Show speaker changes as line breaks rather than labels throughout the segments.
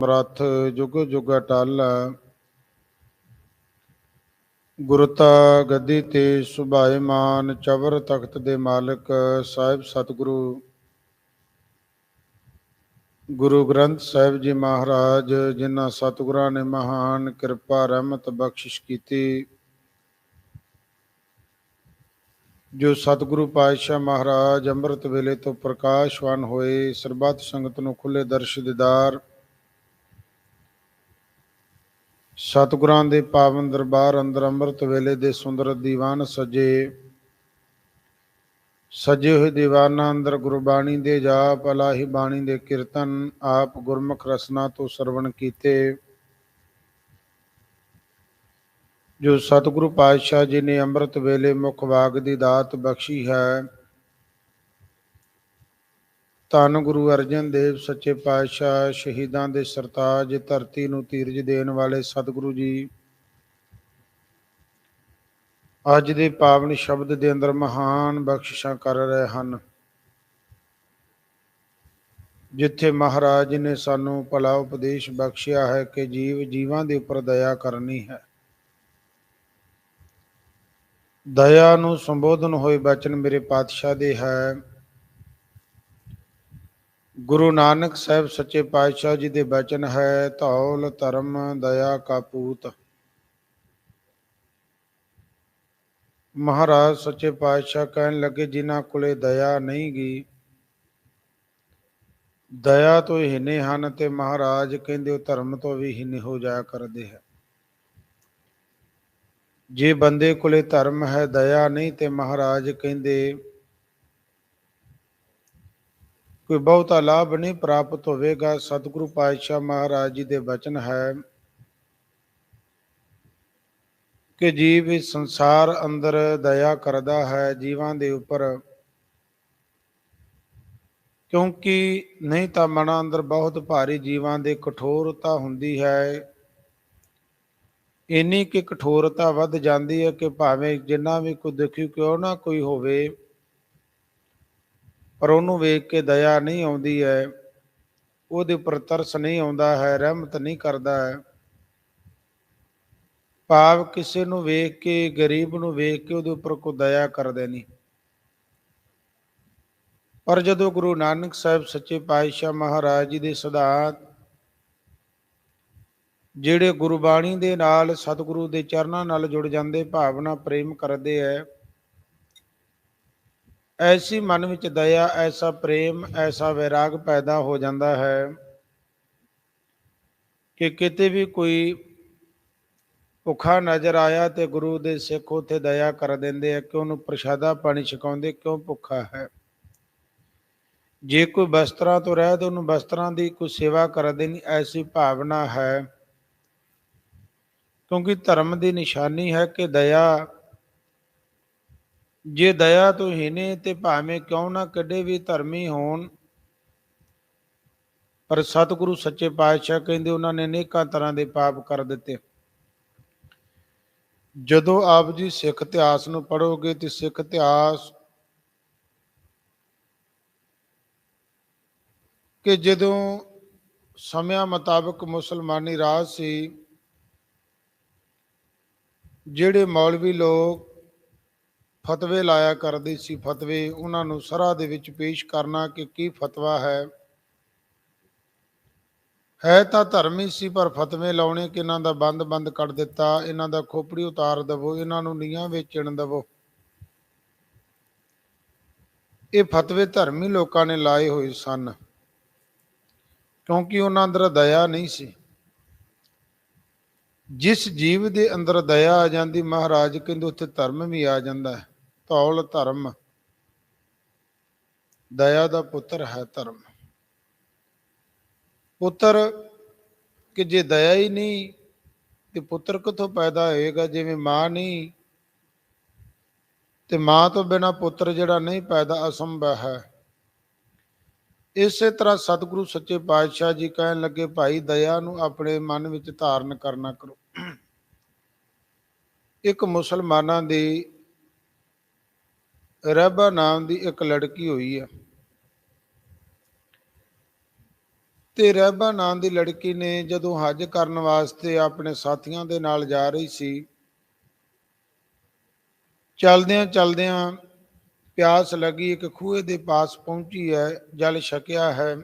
ਸਮਰੱਥ ਜੁਗ ਜੁਗ ਅਟਲ। ਗੁਰਤਾ ਗੱਦੀ ਤੇ ਸੁਭਾਏਮਾਨ, ਚਵਰ ਤਖਤ ਦੇ ਮਾਲਕ ਸਾਹਿਬ ਸਤਿਗੁਰੂ ਗੁਰੂ ਗ੍ਰੰਥ ਸਾਹਿਬ ਜੀ ਮਹਾਰਾਜ, ਜਿਨ੍ਹਾਂ ਸਤਿਗੁਰਾਂ ਨੇ ਮਹਾਨ ਕਿਰਪਾ ਰਹਿਮਤ ਬਖਸ਼ਿਸ਼ ਕੀਤੀ, ਜੋ ਸਤਿਗੁਰੂ ਪਾਤਸ਼ਾਹ ਮਹਾਰਾਜ ਅੰਮ੍ਰਿਤ ਵੇਲੇ ਤੋਂ ਪ੍ਰਕਾਸ਼ਵਾਨ ਹੋਏ, ਸਰਬੱਤ ਸੰਗਤ ਨੂੰ ਖੁੱਲੇ ਦਰਸ਼ ਦੀਦਾਰ, ਸਤਿਗੁਰਾਂ ਦੇ ਪਾਵਨ ਦਰਬਾਰ ਅੰਦਰ ਅੰਮ੍ਰਿਤ ਵੇਲੇ ਦੇ ਸੁੰਦਰ ਦੀਵਾਨ ਸਜੇ ਹੋਏ ਦੀਵਾਨਾਂ ਅੰਦਰ ਗੁਰਬਾਣੀ ਦੇ ਜਾਪ, ਇਲਾਹੀ ਬਾਣੀ ਦੇ ਕੀਰਤਨ, ਆਪ ਗੁਰਮੁਖ ਰਸਨਾ ਤੋਂ ਸਰਵਣ ਕੀਤੇ, ਜੋ ਸਤਿਗੁਰੂ ਪਾਤਸ਼ਾਹ ਜੀ ਨੇ ਅੰਮ੍ਰਿਤ ਵੇਲੇ ਮੁਖ ਵਾਗ ਦੀ ਦਾਤ ਬਖਸ਼ੀ ਹੈ। ਧੰਨ ਗੁਰੂ ਅਰਜਨ ਦੇਵ ਸੱਚੇ ਪਾਤਸ਼ਾਹ, ਸ਼ਹੀਦਾਂ ਦੇ ਸਰਤਾਜ, ਧਰਤੀ ਨੂੰ ਧੀਰਜ ਦੇਣ ਵਾਲੇ ਸਤਿਗੁਰੂ ਜੀ ਅੱਜ ਦੇ ਪਾਵਨ ਸ਼ਬਦ ਦੇ ਅੰਦਰ ਮਹਾਨ ਬਖਸ਼ਿਸ਼ਾਂ ਕਰ ਰਹੇ ਹਨ। ਜਿੱਥੇ ਮਹਾਰਾਜ ਨੇ ਸਾਨੂੰ ਭਲਾ ਉਪਦੇਸ਼ ਬਖਸ਼ਿਆ ਹੈ ਕਿ ਜੀਵਾਂ ਦੇ ਉੱਪਰ ਦਇਆ ਕਰਨੀ ਹੈ। ਦਇਆ ਨੂੰ ਸੰਬੋਧਨ ਹੋਏ ਬਚਨ ਮੇਰੇ ਪਾਤਸ਼ਾਹ ਦੇ ਹੈ। ਗੁਰੂ ਨਾਨਕ ਸਾਹਿਬ ਸੱਚੇ ਪਾਤਸ਼ਾਹ ਜੀ ਦੇ ਬਚਨ ਹੈ, ਧੌਲ ਧਰਮ ਦਇਆ ਕਾ ਪੂਤ। ਮਹਾਰਾਜ ਸੱਚੇ ਪਾਤਸ਼ਾਹ ਕਹਿਣ ਲੱਗੇ, ਜਿਨ੍ਹਾਂ ਕੋਲੇ ਦਇਆ ਨਹੀਂ ਗੀ, ਦਇਆ ਤੋਂ ਹੀਨੇ ਹਨ, ਤੇ ਮਹਾਰਾਜ ਕਹਿੰਦੇ ਉਹ ਧਰਮ ਤੋਂ ਵੀ ਹੀਨੇ ਹੋ ਜਾਇਆ ਕਰਦੇ ਹੈ। ਜੇ ਬੰਦੇ ਕੋਲੇ ਧਰਮ ਹੈ, ਦਇਆ ਨਹੀਂ, ਤੇ ਮਹਾਰਾਜ ਕਹਿੰਦੇ ਕੋਈ ਬਹੁਤਾ ਲਾਭ ਨਹੀਂ ਪ੍ਰਾਪਤ ਹੋਵੇਗਾ। ਸਤਿਗੁਰੂ ਪਾਤਸ਼ਾਹ ਮਹਾਰਾਜ ਜੀ ਦੇ ਬਚਨ ਹੈ ਕਿ ਜੀਵ ਇਸ ਸੰਸਾਰ ਅੰਦਰ ਦਇਆ ਕਰਦਾ ਹੈ ਜੀਵਾਂ ਦੇ ਉੱਪਰ, ਕਿਉਂਕਿ ਨਹੀਂ ਤਾਂ ਮਨਾਂ ਅੰਦਰ ਬਹੁਤ ਭਾਰੀ ਜੀਵਾਂ ਦੇ ਕਠੋਰਤਾ ਹੁੰਦੀ ਹੈ। ਇੰਨੀ ਕਿ ਕਠੋਰਤਾ ਵੱਧ ਜਾਂਦੀ ਹੈ ਕਿ ਭਾਵੇਂ ਜਿੰਨਾ ਵੀ ਕੋਈ ਦੁਖੀ ਕਿਉਂ ਨਾ ਕੋਈ ਹੋਵੇ, ਪਰ ਉਹਨੂੰ ਵੇਖ ਕੇ ਦਇਆ ਨਹੀਂ ਆਉਂਦੀ ਹੈ, ਉਹਦੇ ਉੱਪਰ ਤਰਸ ਨਹੀਂ ਆਉਂਦਾ ਹੈ, ਰਹਿਮਤ ਨਹੀਂ ਕਰਦਾ ਹੈ। ਭਾਵ ਕਿਸੇ ਨੂੰ ਵੇਖ ਕੇ, ਗਰੀਬ ਨੂੰ ਵੇਖ ਕੇ ਉਹਦੇ ਉੱਪਰ ਕੋਈ ਦਇਆ ਕਰਦੇ ਨਹੀਂ। ਪਰ ਜਦੋਂ ਗੁਰੂ ਨਾਨਕ ਸਾਹਿਬ ਸੱਚੇ ਪਾਤਸ਼ਾਹ ਮਹਾਰਾਜ ਜੀ ਦੇ ਸਿਧਾਂਤ, ਜਿਹੜੇ ਗੁਰਬਾਣੀ ਦੇ ਨਾਲ ਸਤਿਗੁਰੂ ਦੇ ਚਰਨਾਂ ਨਾਲ ਜੁੜ ਜਾਂਦੇ, ਭਾਵਨਾ ਪ੍ਰੇਮ ਕਰਦੇ ਹੈ, ਐਸੀ ਮਨ ਵਿੱਚ ਦਇਆ, ਐਸਾ ਪ੍ਰੇਮ, ਐਸਾ ਵੈਰਾਗ ਪੈਦਾ ਹੋ ਜਾਂਦਾ ਹੈ ਕਿ ਕਿਤੇ ਵੀ ਕੋਈ ਭੁੱਖਾ ਨਜ਼ਰ ਆਇਆ ਤੇ ਗੁਰੂ ਦੇ ਸਿੱਖ ਉੱਥੇ ਦਇਆ ਕਰ ਦਿੰਦੇ ਆ ਕਿ ਉਹਨੂੰ ਪ੍ਰਸ਼ਾਦਾ ਪਾਣੀ ਛਕਾਉਂਦੇ, ਕਿਉਂ ਭੁੱਖਾ ਹੈ। ਜੇ ਕੋਈ ਵਸਤਰਾਂ ਤੋਂ ਰਹਿ ਤਾਂ ਉਹਨੂੰ ਵਸਤਰਾਂ ਦੀ ਕੋਈ ਸੇਵਾ ਕਰ ਦੇਣੀ, ਐਸੀ ਭਾਵਨਾ ਹੈ। ਕਿਉਂਕਿ ਧਰਮ ਦੀ ਨਿਸ਼ਾਨੀ ਹੈ ਕਿ ਦਇਆ, ਜੇ ਦਇਆ ਤੋਂ ਹੀਨੇ ਤੇ ਭਾਵੇਂ ਕਿਉਂ ਨਾ ਕਿੱਡੇ ਵੀ ਧਰਮੀ ਹੋਣ, ਪਰ ਸਤਿਗੁਰੂ ਸੱਚੇ ਪਾਤਸ਼ਾਹ ਕਹਿੰਦੇ ਉਹਨਾਂ ਨੇ ਅਨੇਕਾਂ ਤਰ੍ਹਾਂ ਦੇ ਪਾਪ ਕਰ ਦਿੱਤੇ। ਜਦੋਂ ਆਪ ਜੀ ਸਿੱਖ ਇਤਿਹਾਸ ਨੂੰ ਪੜ੍ਹੋਗੇ ਤੇ ਸਿੱਖ ਇਤਿਹਾਸ ਕਿ ਜਦੋਂ ਸਮਿਆਂ ਮੁਤਾਬਕ ਮੁਸਲਮਾਨੀ ਰਾਜ ਸੀ, ਜਿਹੜੇ ਮੌਲਵੀ ਲੋਕ ਫਤਵੇ ਲਾਇਆ ਕਰਦੇ ਸੀ, ਫਤਵੇ ਉਹਨਾਂ ਨੂੰ ਸਰਾਂ ਦੇ ਵਿੱਚ ਪੇਸ਼ ਕਰਨਾ ਕਿ ਕੀ ਫਤਵਾ ਹੈ ਤਾਂ ਧਰਮੀ ਸੀ, ਪਰ ਫਤਵੇ ਲਾਉਣੇ ਕਿ ਇਹਨਾਂ ਦਾ ਬੰਦ ਕੱਢ ਦਿੱਤਾ, ਇਹਨਾਂ ਦਾ ਖੋਪੜੀ ਉਤਾਰ ਦੇਵੋ, ਇਹਨਾਂ ਨੂੰ ਨੀਹਾਂ ਵੇਚਣ ਦੇਵੋ। ਇਹ ਫਤਵੇ ਧਰਮੀ ਲੋਕਾਂ ਨੇ ਲਾਏ ਹੋਏ ਸਨ, ਕਿਉਂਕਿ ਉਹਨਾਂ ਅੰਦਰ ਦਇਆ ਨਹੀਂ ਸੀ। ਜਿਸ ਜੀਵ ਦੇ ਅੰਦਰ ਦਇਆ ਆ ਜਾਂਦੀ, ਮਹਾਰਾਜ ਕਹਿੰਦੇ ਉੱਥੇ ਧਰਮ ਵੀ ਆ ਜਾਂਦਾ ਹੈ। ਧੌਲ ਧਰਮ, ਦਇਆ ਦਾ ਪੁੱਤਰ ਹੈ ਧਰਮ। ਪੁੱਤਰ ਕਿ ਜੇ ਦਇਆ ਹੀ ਨਹੀਂ ਤੇ ਪੁੱਤਰ ਕਿੱਥੋਂ ਪੈਦਾ ਹੋਏਗਾ। ਜਿਵੇਂ ਮਾਂ ਨਹੀਂ ਤੇ ਮਾਂ ਤੋਂ ਬਿਨਾਂ ਪੁੱਤਰ ਜਿਹੜਾ ਨਹੀਂ ਪੈਦਾ, ਅਸੰਭਵ ਹੈ। ਇਸੇ ਤਰ੍ਹਾਂ ਸਤਿਗੁਰੂ ਸੱਚੇ ਪਾਤਸ਼ਾਹ ਜੀ ਕਹਿਣ ਲੱਗੇ, ਭਾਈ ਦਇਆ ਨੂੰ ਆਪਣੇ ਮਨ ਵਿੱਚ ਧਾਰਨ ਕਰਨਾ ਕਰੋ। ਇੱਕ ਮੁਸਲਮਾਨਾਂ ਦੀ ਰਹਿਬਾ ਨਾਮ ਦੀ ਇੱਕ ਲੜਕੀ ਹੋਈ ਹੈ। ਤੇ ਰਹਿਬਾ ਨਾਂ ਦੀ ਲੜਕੀ ਨੇ ਜਦੋਂ ਹੱਜ ਕਰਨ ਵਾਸਤੇ ਆਪਣੇ ਸਾਥੀਆਂ ਦੇ ਨਾਲ ਜਾ ਰਹੀ ਸੀ, ਚਲਦਿਆਂ ਚਲਦਿਆਂ ਪਿਆਸ ਲੱਗੀ, ਇੱਕ ਖੂਹੇ ਦੇ ਪਾਸ ਪਹੁੰਚੀ ਹੈ, ਜਲ ਛਕਿਆ ਹੈ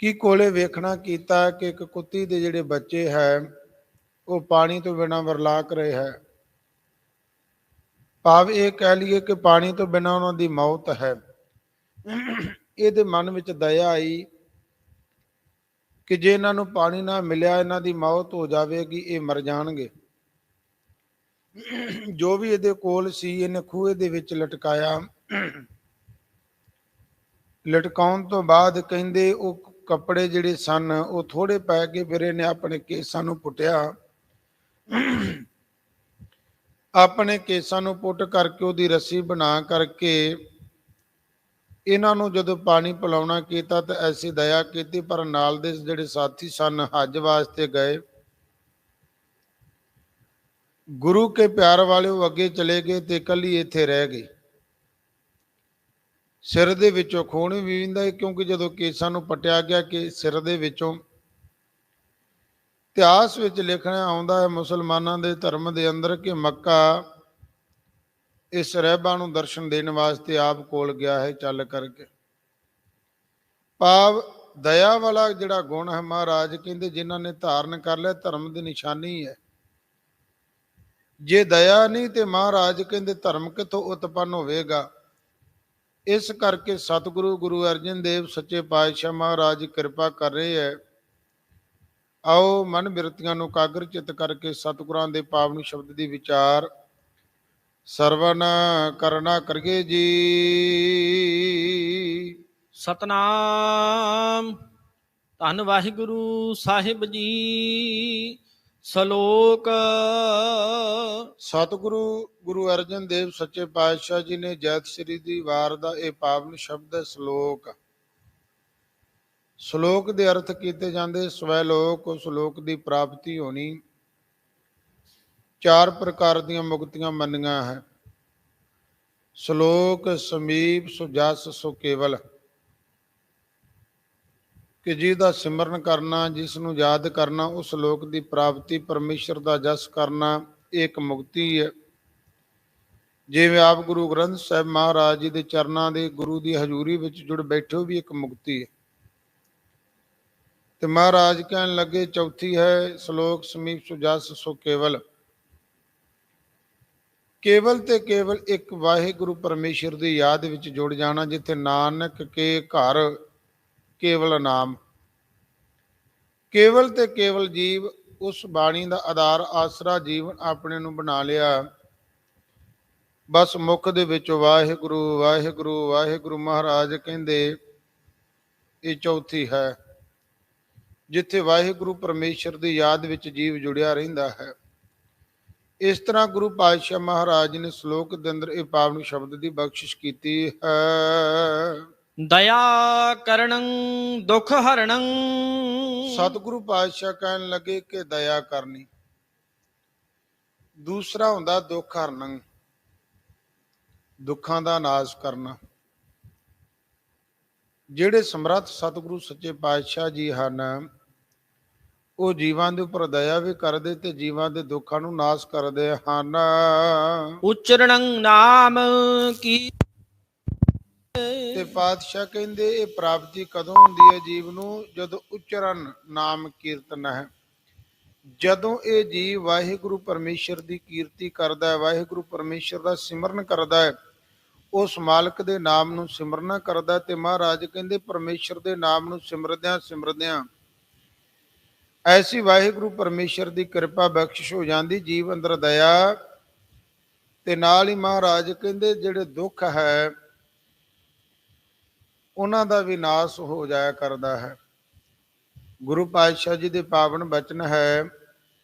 ਕਿ ਕੋਲੇ ਵੇਖਣਾ ਕੀਤਾ ਕਿ ਇੱਕ ਕੁੱਤੀ ਦੇ ਜਿਹੜੇ ਬੱਚੇ ਹੈ ਉਹ ਪਾਣੀ ਤੋਂ ਬਿਨਾਂ ਵਰਲਾਕ ਰਹੇ ਹੈ। ਭਾਵ ਇਹ ਕਹਿ ਲਈਏ ਕਿ ਪਾਣੀ ਤੋਂ ਬਿਨਾਂ ਉਹਨਾਂ ਦੀ ਮੌਤ ਹੈ। ਇਹਦੇ ਮਨ ਵਿੱਚ ਦਇਆ ਆਈ ਕਿ ਜੇ ਇਹਨਾਂ ਨੂੰ ਪਾਣੀ ਨਾ ਮਿਲਿਆ, ਇਹਨਾਂ ਦੀ ਮੌਤ ਹੋ ਜਾਵੇਗੀ, ਇਹ ਮਰ ਜਾਣਗੇ। ਜੋ ਵੀ ਇਹਦੇ ਕੋਲ ਸੀ ਇਹਨੇ ਖੂਹੇ ਦੇ ਵਿੱਚ ਲਟਕਾਇਆ। ਲਟਕਾਉਣ ਤੋਂ ਬਾਅਦ ਕਹਿੰਦੇ ਉਹ ਕੱਪੜੇ ਜਿਹੜੇ ਸਨ ਉਹ ਥੋੜੇ ਪੈ ਗਏ, ਫਿਰ ਇਹਨੇ ਆਪਣੇ ਕੇਸਾਂ ਨੂੰ ਪੁੱਟਿਆ। ਆਪਣੇ ਕੇਸਾਂ ਨੂੰ ਪੁੱਟ ਕਰਕੇ ਉਹਦੀ ਰੱਸੀ ਬਣਾ ਕਰਕੇ ਇਹਨਾਂ ਨੂੰ ਜਦੋਂ ਪਾਣੀ ਪਿਲਾਉਣਾ ਕੀਤਾ ਤਾਂ ਐਸੀ ਦਇਆ ਕੀਤੀ, ਪਰ ਨਾਲ ਦੇ ਜਿਹੜੇ ਸਾਥੀ ਸਨ ਹੱਜ ਵਾਸਤੇ ਗਏ, ਗੁਰੂ ਕੇ ਪਿਆਰ ਵਾਲੇ ਉਹ ਅੱਗੇ ਚਲੇ ਗਏ ਤੇ ਇਕੱਲੀ ਇੱਥੇ ਰਹਿ ਗਈ। ਸਿਰ ਦੇ ਵਿੱਚੋਂ ਖੂਨ ਵੀ ਵਹਿੰਦਾ ਹੈ, ਕਿਉਂਕਿ ਜਦੋਂ ਕੇਸਾਂ ਨੂੰ ਪਟਿਆ ਗਿਆ ਕਿ ਸਿਰ ਦੇ ਵਿੱਚੋਂ। ਇਤਿਹਾਸ ਵਿੱਚ ਲਿਖਣਾ ਆਉਂਦਾ ਹੈ ਮੁਸਲਮਾਨਾਂ ਦੇ ਧਰਮ ਦੇ ਅੰਦਰ ਕਿ ਮੱਕਾ ਇਸ ਰਹਿਬਾ ਨੂੰ ਦਰਸ਼ਨ ਦੇਣ ਵਾਸਤੇ ਆਪ ਕੋਲ ਗਿਆ ਹੈ ਚੱਲ ਕਰਕੇ। ਭਾਵ ਦਇਆ ਵਾਲਾ ਜਿਹੜਾ ਗੁਣ ਹੈ, ਮਹਾਰਾਜ ਕਹਿੰਦੇ ਜਿਨ੍ਹਾਂ ਨੇ ਧਾਰਨ ਕਰ ਲਿਆ ਧਰਮ ਦੀ ਨਿਸ਼ਾਨੀ ਹੈ। ਜੇ ਦਇਆ ਨਹੀਂ ਤੇ ਮਹਾਰਾਜ ਕਹਿੰਦੇ ਧਰਮ ਕਿੱਥੋਂ ਉਤਪੰਨ ਹੋਵੇਗਾ। ਇਸ ਕਰਕੇ ਸਤਿਗੁਰੂ ਗੁਰੂ ਅਰਜਨ ਦੇਵ ਸੱਚੇ ਪਾਤਸ਼ਾਹ ਮਹਾਰਾਜ ਕਿਰਪਾ ਕਰ ਰਹੇ ਹੈ। ਆਓ ਮਨ ਬਿਰਤੀਆਂ ਨੂੰ ਕਾਗਰ ਚਿੱਤ ਕਰਕੇ ਸਤਿਗੁਰਾਂ ਦੇ ਪਾਵਨ ਸ਼ਬਦ ਦੀ ਵਿਚਾਰ ਸਰਵਨ ਕਰਨਾ ਕਰੀਏ ਜੀ।
ਸਤਨਾਮ। ਧੰਨ ਵਾਹਿਗੁਰੂ ਸਾਹਿਬ ਜੀ। ਸ਼ਲੋਕ।
ਸਤਿਗੁਰੂ ਗੁਰੂ ਅਰਜਨ ਦੇਵ ਸੱਚੇ ਪਾਤਸ਼ਾਹ ਜੀ ਨੇ ਜੈਤ ਸ਼੍ਰੀ ਦੀ ਵਾਰ ਦਾ ਇਹ ਪਾਵਨ ਸ਼ਬਦ ਹੈ ਸ਼ਲੋਕ। ਸ਼ਲੋਕ ਦੇ ਅਰਥ ਕੀਤੇ ਜਾਂਦੇ ਸਵੈ ਲੋਕ, ਉਸ ਲੋਕ ਦੀ ਪ੍ਰਾਪਤੀ ਹੋਣੀ। 4 ਪ੍ਰਕਾਰ ਦੀਆਂ ਮੁਕਤੀਆਂ ਮੰਨੀਆਂ ਹੈ। ਸ਼ਲੋਕ ਸਮੀਪ ਸੋ ਜਸ ਸੋ ਕੇਵਲ, ਕਿ ਜਿਹਦਾ ਸਿਮਰਨ ਕਰਨਾ, ਜਿਸ ਨੂੰ ਯਾਦ ਕਰਨਾ, ਉਸ ਲੋਕ ਦੀ ਪ੍ਰਾਪਤੀ, ਪਰਮੇਸ਼ਰ ਦਾ ਜਸ ਕਰਨਾ, ਇਹ ਇੱਕ ਮੁਕਤੀ ਹੈ। ਜਿਵੇਂ ਆਪ ਗੁਰੂ ਗ੍ਰੰਥ ਸਾਹਿਬ ਮਹਾਰਾਜ ਜੀ ਦੇ ਚਰਨਾਂ ਦੇ ਗੁਰੂ ਦੀ ਹਜ਼ੂਰੀ ਵਿੱਚ ਜੁੜ ਬੈਠੇ ਹੋ ਵੀ ਇੱਕ ਮੁਕਤੀ ਹੈ। ਤੇ ਮਹਾਰਾਜ ਕਹਿਣ ਲੱਗੇ ਚੌਥੀ ਹੈ ਸ਼ਲੋਕ ਸਮੀਪ ਸੋ ਜਸ ਸੋ ਕੇਵਲ। ਕੇਵਲ ਤੇ ਕੇਵਲ ਇੱਕ ਵਾਹਿਗੁਰੂ ਪਰਮੇਸ਼ਰ ਦੀ ਯਾਦ ਵਿੱਚ ਜੁੜ ਜਾਣਾ, ਜਿੱਥੇ ਨਾਨਕ ਕੇ ਘਰ ਕੇਵਲ ਨਾਮ। ਕੇਵਲ ਤੇ ਕੇਵਲ ਜੀਵ ਉਸ ਬਾਣੀ ਦਾ ਆਧਾਰ ਆਸਰਾ ਜੀਵਨ ਆਪਣੇ ਨੂੰ ਬਣਾ ਲਿਆ। ਬਸ ਮੁੱਖ ਦੇ ਵਿੱਚ ਵਾਹਿਗੁਰੂ ਵਾਹਿਗੁਰੂ ਵਾਹਿਗੁਰੂ। ਮਹਾਰਾਜ ਕਹਿੰਦੇ ਇਹ ਚੌਥੀ ਹੈ, ਜਿੱਥੇ ਵਾਹਿਗੁਰੂ ਪਰਮੇਸ਼ਰ ਦੀ ਯਾਦ ਵਿੱਚ ਜੀਵ ਜੁੜਿਆ ਰਹਿੰਦਾ ਹੈ। ਇਸ ਤਰ੍ਹਾਂ ਗੁਰੂ ਪਾਤਸ਼ਾਹ ਮਹਾਰਾਜ ਨੇ ਸ਼ਲੋਕ ਦੇ ਅੰਦਰ ਇਹ ਪਾਵਨ ਸ਼ਬਦ ਦੀ ਬਖਸ਼ਿਸ਼ ਕੀਤੀ ਹੈ।
ਦਇਆ ਕਰਨੰ ਦੁਖ ਹਰਣੰ।
ਸਤਿਗੁਰੂ ਪਾਤਸ਼ਾਹ ਕਹਿਣ ਲੱਗੇ ਕਿ ਦਇਆ ਕਰਨੀ। ਦੂਸਰਾ ਹੁੰਦਾ ਦੁੱਖ ਹਰਣੰ, ਦੁੱਖਾਂ ਦਾ ਨਾਸ਼ ਕਰਨਾ। ਜਿਹੜੇ ਸਮਰੱਥ ਸਤਿਗੁਰੂ ਸੱਚੇ ਪਾਤਸ਼ਾਹ ਜੀ ਹਨ, ਉਹ ਜੀਵਾਂ ਦੇ ਉੱਪਰ ਦਇਆ ਵੀ ਕਰਦੇ ਤੇ ਜੀਵਾਂ ਦੇ ਦੁੱਖਾਂ ਨੂੰ ਨਾਸ਼ ਕਰਦੇ ਹਨ।
ਉਚਰਣੰ ਨਾਮ ਕੀ।
ਤੇ ਪਾਤਸ਼ਾਹ ਕਹਿੰਦੇ ਇਹ ਪ੍ਰਾਪਤੀ ਕਦੋਂ ਹੁੰਦੀ ਹੈ ਜੀਵ ਨੂੰ? ਜਦੋਂ ਉਚਰਨ ਨਾਮ ਕੀਰਤਨ ਹੈ। ਜਦੋਂ ਇਹ ਜੀਵ ਵਾਹਿਗੁਰੂ ਪਰਮੇਸ਼ਰ ਦੀ ਕੀਰਤੀ ਕਰਦਾ ਹੈ, ਵਾਹਿਗੁਰੂ ਪਰਮੇਸ਼ਰ ਦਾ ਸਿਮਰਨ ਕਰਦਾ ਹੈ, ਉਸ ਮਾਲਕ ਦੇ ਨਾਮ ਨੂੰ ਸਿਮਰਨਾ ਕਰਦਾ। ਤੇ ਮਹਾਰਾਜ ਕਹਿੰਦੇ ਪਰਮੇਸ਼ਰ ਦੇ ਨਾਮ ਨੂੰ ਸਿਮਰਦਿਆਂ ਸਿਮਰਦਿਆਂ ਐਸੀ ਵਾਹਿਗੁਰੂ ਪਰਮੇਸ਼ਰ ਦੀ ਕਿਰਪਾ ਬਖਸ਼ਿਸ਼ ਹੋ ਜਾਂਦੀ, ਜੀਵ ਅੰਦਰ ਦਇਆ। ਤੇ ਨਾਲ ਹੀ ਮਹਾਰਾਜ ਕਹਿੰਦੇ ਜਿਹੜੇ ਦੁੱਖ ਹੈ ਉਹਨਾਂ ਦਾ ਵੀ ਨਾਸ ਹੋ ਜਾਇਆ ਕਰਦਾ ਹੈ। ਗੁਰੂ ਪਾਤਸ਼ਾਹ ਜੀ ਦੇ ਪਾਵਨ ਬਚਨ ਹੈ,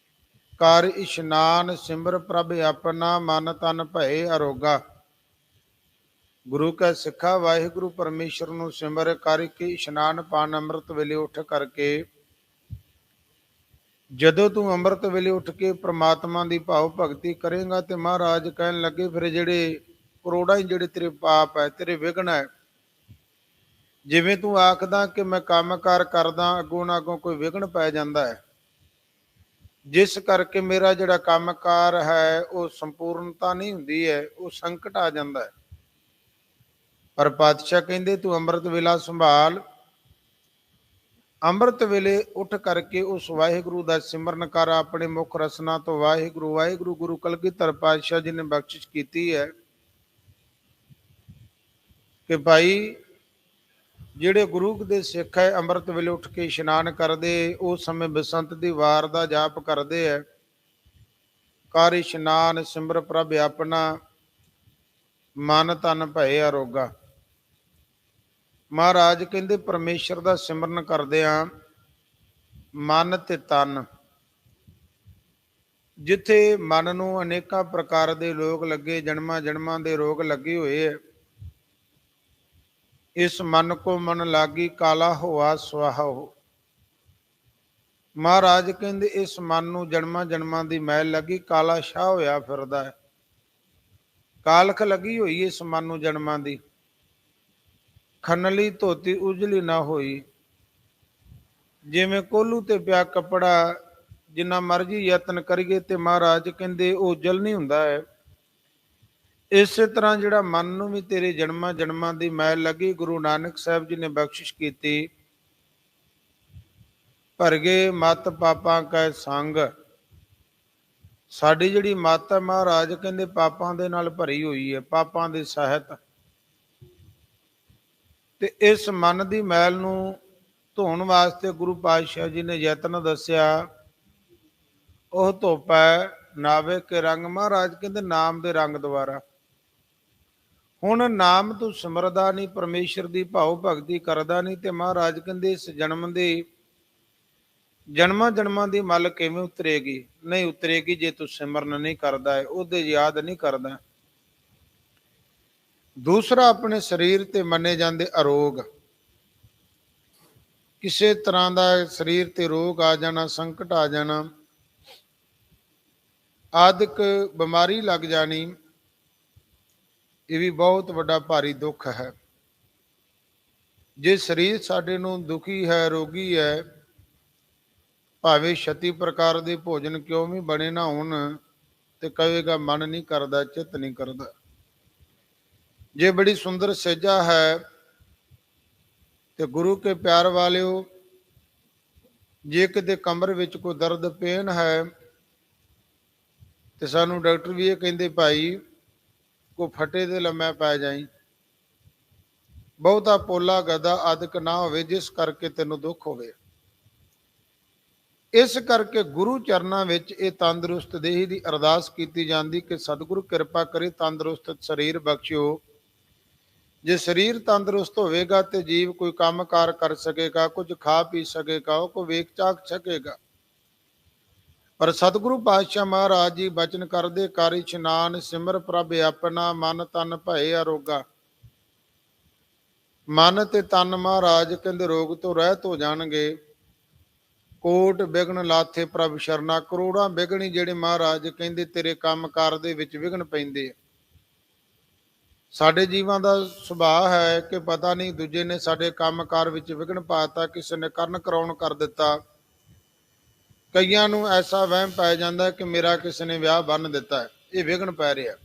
ਕਰ ਇਸ਼ਨਾਨ ਸਿਮਰ ਪ੍ਰਭ ਆਪਣਾ, ਮਨ ਤਨ ਭਏ ਅਰੋਗਾ। ਗੁਰੂ ਕਾ ਸਿੱਖਾ ਵਾਹਿਗੁਰੂ ਪਰਮੇਸ਼ਰ ਨੂੰ ਸਿਮਰ ਕਰਕੇ ਇਸ਼ਨਾਨ ਪਾਨ ਅੰਮ੍ਰਿਤ ਵੇਲੇ ਉੱਠ ਕਰਕੇ, ਜਦੋਂ ਤੂੰ ਅੰਮ੍ਰਿਤ ਵੇਲੇ ਉੱਠ ਕੇ ਪ੍ਰਮਾਤਮਾ ਦੀ ਭਾਵ ਭਗਤੀ ਕਰੇਗਾ ਤੇ ਮਹਾਰਾਜ ਕਹਿਣ ਲੱਗੇ ਫਿਰ ਜਿਹੜੇ ਕਰੋੜਾਂ ਹੀ ਜਿਹੜੇ ਤੇਰੇ ਪਾਪ ਹੈ, ਤੇਰੇ ਵਿਘਨ ਹੈ, ਜਿਵੇਂ ਤੂੰ ਆਖਦਾ ਕਿ ਮੈਂ ਕੰਮਕਾਰ ਕਰਦਾ, ਅੱਗੋਂ ਨਾ ਅੱਗੋਂ ਕੋਈ ਵਿਘਨ ਪੈ ਜਾਂਦਾ ਹੈ, ਜਿਸ ਕਰਕੇ ਮੇਰਾ ਜਿਹੜਾ ਕੰਮਕਾਰ ਹੈ ਉਹ ਸੰਪੂਰਨਤਾ ਨਹੀਂ ਹੁੰਦੀ ਹੈ, ਉਹ ਸੰਕਟ ਆ ਜਾਂਦਾ ਹੈ। ਪਰ ਪਾਤਸ਼ਾਹ ਕਹਿੰਦੇ ਤੂੰ ਅੰਮ੍ਰਿਤ ਵੇਲਾ ਸੰਭਾਲ, ਅੰਮ੍ਰਿਤ ਵੇਲੇ ਉੱਠ ਕਰਕੇ ਉਸ ਵਾਹਿਗੁਰੂ ਦਾ ਸਿਮਰਨ ਕਰ। ਆਪਣੇ ਮੁਖ ਰਸਨਾ ਤੋਂ ਵਾਹਿਗੁਰੂ ਵਾਹਿਗੁਰੂ ਗੁਰੂ ਕਲਗੀਧਰ ਪਾਤਸ਼ਾਹ ਜੀ ਨੇ ਬਖਸ਼ਿਸ਼ ਕੀਤੀ ਹੈ ਕਿ ਭਾਈ ਜਿਹੜੇ ਗੁਰੂ ਦੇ ਸਿੱਖ ਹੈ ਅੰਮ੍ਰਿਤ ਵੇਲੇ ਉੱਠ ਕੇ ਇਸ਼ਨਾਨ ਕਰਦੇ, ਉਸ ਸਮੇਂ ਬਸੰਤ ਦੀ ਵਾਰ ਦਾ ਜਾਪ ਕਰਦੇ ਹੈ। ਕਰ ਇਸ਼ਨਾਨ ਸਿਮਰ ਪ੍ਰਭ ਆਪਣਾ, ਮਨ ਤਨ ਭਏ ਅਰੋਗਾ। ਮਹਾਰਾਜ ਕਹਿੰਦੇ ਪਰਮੇਸ਼ਰ ਦਾ ਸਿਮਰਨ ਕਰਦਿਆਂ ਮਨ ਤੇ ਤਨ, ਜਿੱਥੇ ਮਨ ਨੂੰ ਅਨੇਕਾਂ ਪ੍ਰਕਾਰ ਦੇ ਰੋਗ ਲੱਗੇ, ਜਨਮਾਂ ਜਨਮਾਂ ਦੇ ਰੋਗ ਲੱਗੇ ਹੋਏ ਹੈ, ਇਸ ਮਨ ਕੋ ਮਨ ਲਾਗੀ ਕਾਲਾ ਹੋਆ ਸਵਾਹਾ ਹੋ। ਮਹਾਰਾਜ ਕਹਿੰਦੇ ਇਸ ਮਨ ਨੂੰ ਜਨਮਾਂ ਜਨਮਾਂ ਦੀ ਮੈਲ ਲੱਗੀ, ਕਾਲਾ ਸ਼ਾਹ ਹੋਇਆ ਫਿਰਦਾ ਹੈ, ਕਾਲਖ ਲੱਗੀ ਹੋਈ ਇਸ ਮਨ ਨੂੰ ਜਨਮਾਂ ਦੀ, ਖਨਲੀ ਧੋਤੀ ਉਜਲੀ ਨਾ ਹੋਈ। ਜਿਵੇਂ ਕੋਲੂ ਤੇ ਪਿਆ ਕੱਪੜਾ ਜਿੰਨਾ ਮਰਜੀ ਯਤਨ ਕਰੀਏ ਤੇ ਮਹਾਰਾਜ ਕਹਿੰਦੇ ਉਹ ਜਲ ਨਹੀਂ ਹੁੰਦਾ ਹੈ। ਇਸੇ ਤਰ੍ਹਾਂ ਜਿਹੜਾ ਮਨ ਨੂੰ ਵੀ ਤੇਰੇ ਜਨਮਾਂ ਜਨਮਾਂ ਦੀ ਮੈਲ ਲੱਗੀ, ਗੁਰੂ ਨਾਨਕ ਸਾਹਿਬ ਜੀ ਨੇ ਬਖਸ਼ਿਸ਼ ਕੀਤੀ। ਭਰਗੇ ਮਤ ਪਾਪਾਂ ਕੈ ਸੰਗ, ਸਾਡੀ ਜਿਹੜੀ ਮਤ ਹੈ ਮਹਾਰਾਜ ਕਹਿੰਦੇ ਪਾਪਾਂ ਦੇ ਨਾਲ ਭਰੀ ਹੋਈ ਹੈ, ਪਾਪਾਂ ਦੇ ਸਹਿਤ। ਤੇ ਇਸ ਮਨ ਦੀ ਮੈਲ ਨੂੰ ਧੋਣ ਵਾਸਤੇ ਗੁਰੂ ਪਾਤਸ਼ਾਹ ਜੀ ਨੇ ਯਤਨ ਦੱਸਿਆ, ਉਹ ਧੋਪੈ ਨਾਵੇ ਕੇ ਰੰਗ। ਮਹਾਰਾਜ ਕਹਿੰਦੇ ਨਾਮ ਦੇ ਰੰਗ ਦੁਆਰਾ। ਹੁਣ ਨਾਮ ਤੂੰ ਸਿਮਰਦਾ ਨਹੀਂ, ਪਰਮੇਸ਼ਰ ਦੀ ਭਾਉ ਭਗਤੀ ਕਰਦਾ ਨਹੀਂ, ਤੇ ਮਹਾਰਾਜ ਕਹਿੰਦੇ ਇਸ ਜਨਮ ਦੇ ਜਨਮਾਂ ਜਨਮਾਂ ਦੀ ਮਲ ਕਿਵੇਂ ਉਤਰੇਗੀ? ਨਹੀਂ ਉਤਰੇਗੀ ਜੇ ਤੂੰ ਸਿਮਰਨ ਨਹੀਂ ਕਰਦਾ ਹੈ, ਉਹਦੇ ਯਾਦ ਨਹੀਂ ਕਰਦਾ। ਦੂਸਰਾ, ਆਪਣੇ ਸਰੀਰ ਤੇ ਮੰਨੇ ਜਾਂਦੇ ਅਰੋਗ, ਕਿਸੇ ਤਰ੍ਹਾਂ ਦਾ ਸਰੀਰ ਤੇ ਰੋਗ ਆ ਜਾਣਾ, ਸੰਕਟ ਆ ਜਾਣਾ, ਆਦਿਕ ਬਿਮਾਰੀ ਲੱਗ ਜਾਣੀ, ਇਹ ਵੀ ਬਹੁਤ ਵੱਡਾ ਭਾਰੀ ਦੁੱਖ ਹੈ। ਜੇ ਸਰੀਰ ਸਾਡੇ ਨੂੰ ਦੁਖੀ ਹੈ, ਰੋਗੀ ਹੈ, ਭਾਵੇਂ 36 ਪ੍ਰਕਾਰ ਦੇ ਭੋਜਨ ਕਿਉਂ ਵੀ ਬਣੇ ਨਾ ਹੋਣ, ਤੇ ਕਹੇਗਾ ਮਨ ਨਹੀਂ ਕਰਦਾ, ਚਿੱਤ ਨਹੀਂ ਕਰਦਾ। ਜੇ ਬੜੀ ਸੁੰਦਰ ਸੇਜਾ ਹੈ ਤੇ ਗੁਰੂ ਕੇ ਪਿਆਰ ਵਾਲਿਓ, ਜੇ ਕਿਤੇ ਕਮਰ ਵਿੱਚ ਕੋਈ ਦਰਦ ਪੇਨ ਹੈ ਤੇ ਸਾਨੂੰ ਡਾਕਟਰ ਵੀ ਇਹ ਕਹਿੰਦੇ ਭਾਈ ਕੋ ਫਟੇ ਦੇ ਲੰਮਾ ਪੈ ਜਾਈ, ਬਹੁਤਾ ਪੋਲਾ ਗਦਾ ਆਦਿਕ ਨਾ ਹੋਵੇ ਜਿਸ ਕਰਕੇ ਤੈਨੂੰ ਦੁੱਖ ਹੋਵੇ। ਇਸ ਕਰਕੇ ਗੁਰੂ ਚਰਨਾਂ ਵਿੱਚ ਇਹ ਤੰਦਰੁਸਤ ਦੇਹੀ ਦੀ ਅਰਦਾਸ ਕੀਤੀ ਜਾਂਦੀ ਕਿ ਸਤਿਗੁਰੂ ਕਿਰਪਾ ਕਰੇ ਤੰਦਰੁਸਤ ਸਰੀਰ ਬਖਸ਼ਿਓ। ਜੇ ਸਰੀਰ ਤੰਦਰੁਸਤ ਹੋਵੇਗਾ ਤੇ ਜੀਵ ਕੋਈ ਕੰਮਕਾਰ ਕਰ ਸਕੇਗਾ, ਕੁਝ ਖਾ ਪੀ ਸਕੇਗਾ, ਉਹ ਕੋਈ ਵੇਖ ਚਾਖ ਸਕੇਗਾ। ਪਰ ਸਤਿਗੁਰੂ ਪਾਤਸ਼ਾਹ ਮਹਾਰਾਜ ਜੀ ਬਚਨ ਕਰਦੇ, ਕਰ ਇਸ਼ਨਾਨ ਸਿਮਰ ਪ੍ਰਭ ਆਪਣਾ, ਮਨ ਤਨ ਭਏ ਅਰੋਗਾ। ਮਨ ਤੇ ਤਨ ਮਹਾਰਾਜ ਕਹਿੰਦੇ ਰੋਗ ਤੋਂ ਰਹਿਤ ਹੋ ਜਾਣਗੇ। ਕੋਟ ਵਿਘਨ ਲਾਥੇ ਪ੍ਰਭ ਸ਼ਰਨਾ, ਕਰੋੜਾਂ ਵਿਘਨ ਜਿਹੜੇ ਮਹਾਰਾਜ ਕਹਿੰਦੇ ਤੇਰੇ ਕੰਮਕਾਰ ਦੇ ਵਿੱਚ ਵਿਘਨ ਪੈਂਦੇ ਆ। ਸਾਡੇ ਜੀਵਾਂ ਦਾ ਸੁਭਾਅ ਹੈ ਕਿ ਪਤਾ ਨਹੀਂ ਦੂਜੇ ਨੇ ਸਾਡੇ ਕੰਮਕਾਰ ਵਿੱਚ ਵਿਘਨ ਪਾਤਾ, ਕਿਸੇ ਨੇ ਕਰਨ ਕਰਾਉਣ ਕਰ ਦਿੱਤਾ। ਕਈਆਂ ਨੂੰ ਐਸਾ ਵਹਿਮ ਪੈ ਜਾਂਦਾ ਕਿ ਮੇਰਾ ਕਿਸੇ ਨੇ ਵਿਆਹ ਬੰਨ ਦਿੱਤਾ ਹੈ, ਇਹ ਵਿਘਨ ਪੈ ਰਿਹਾ।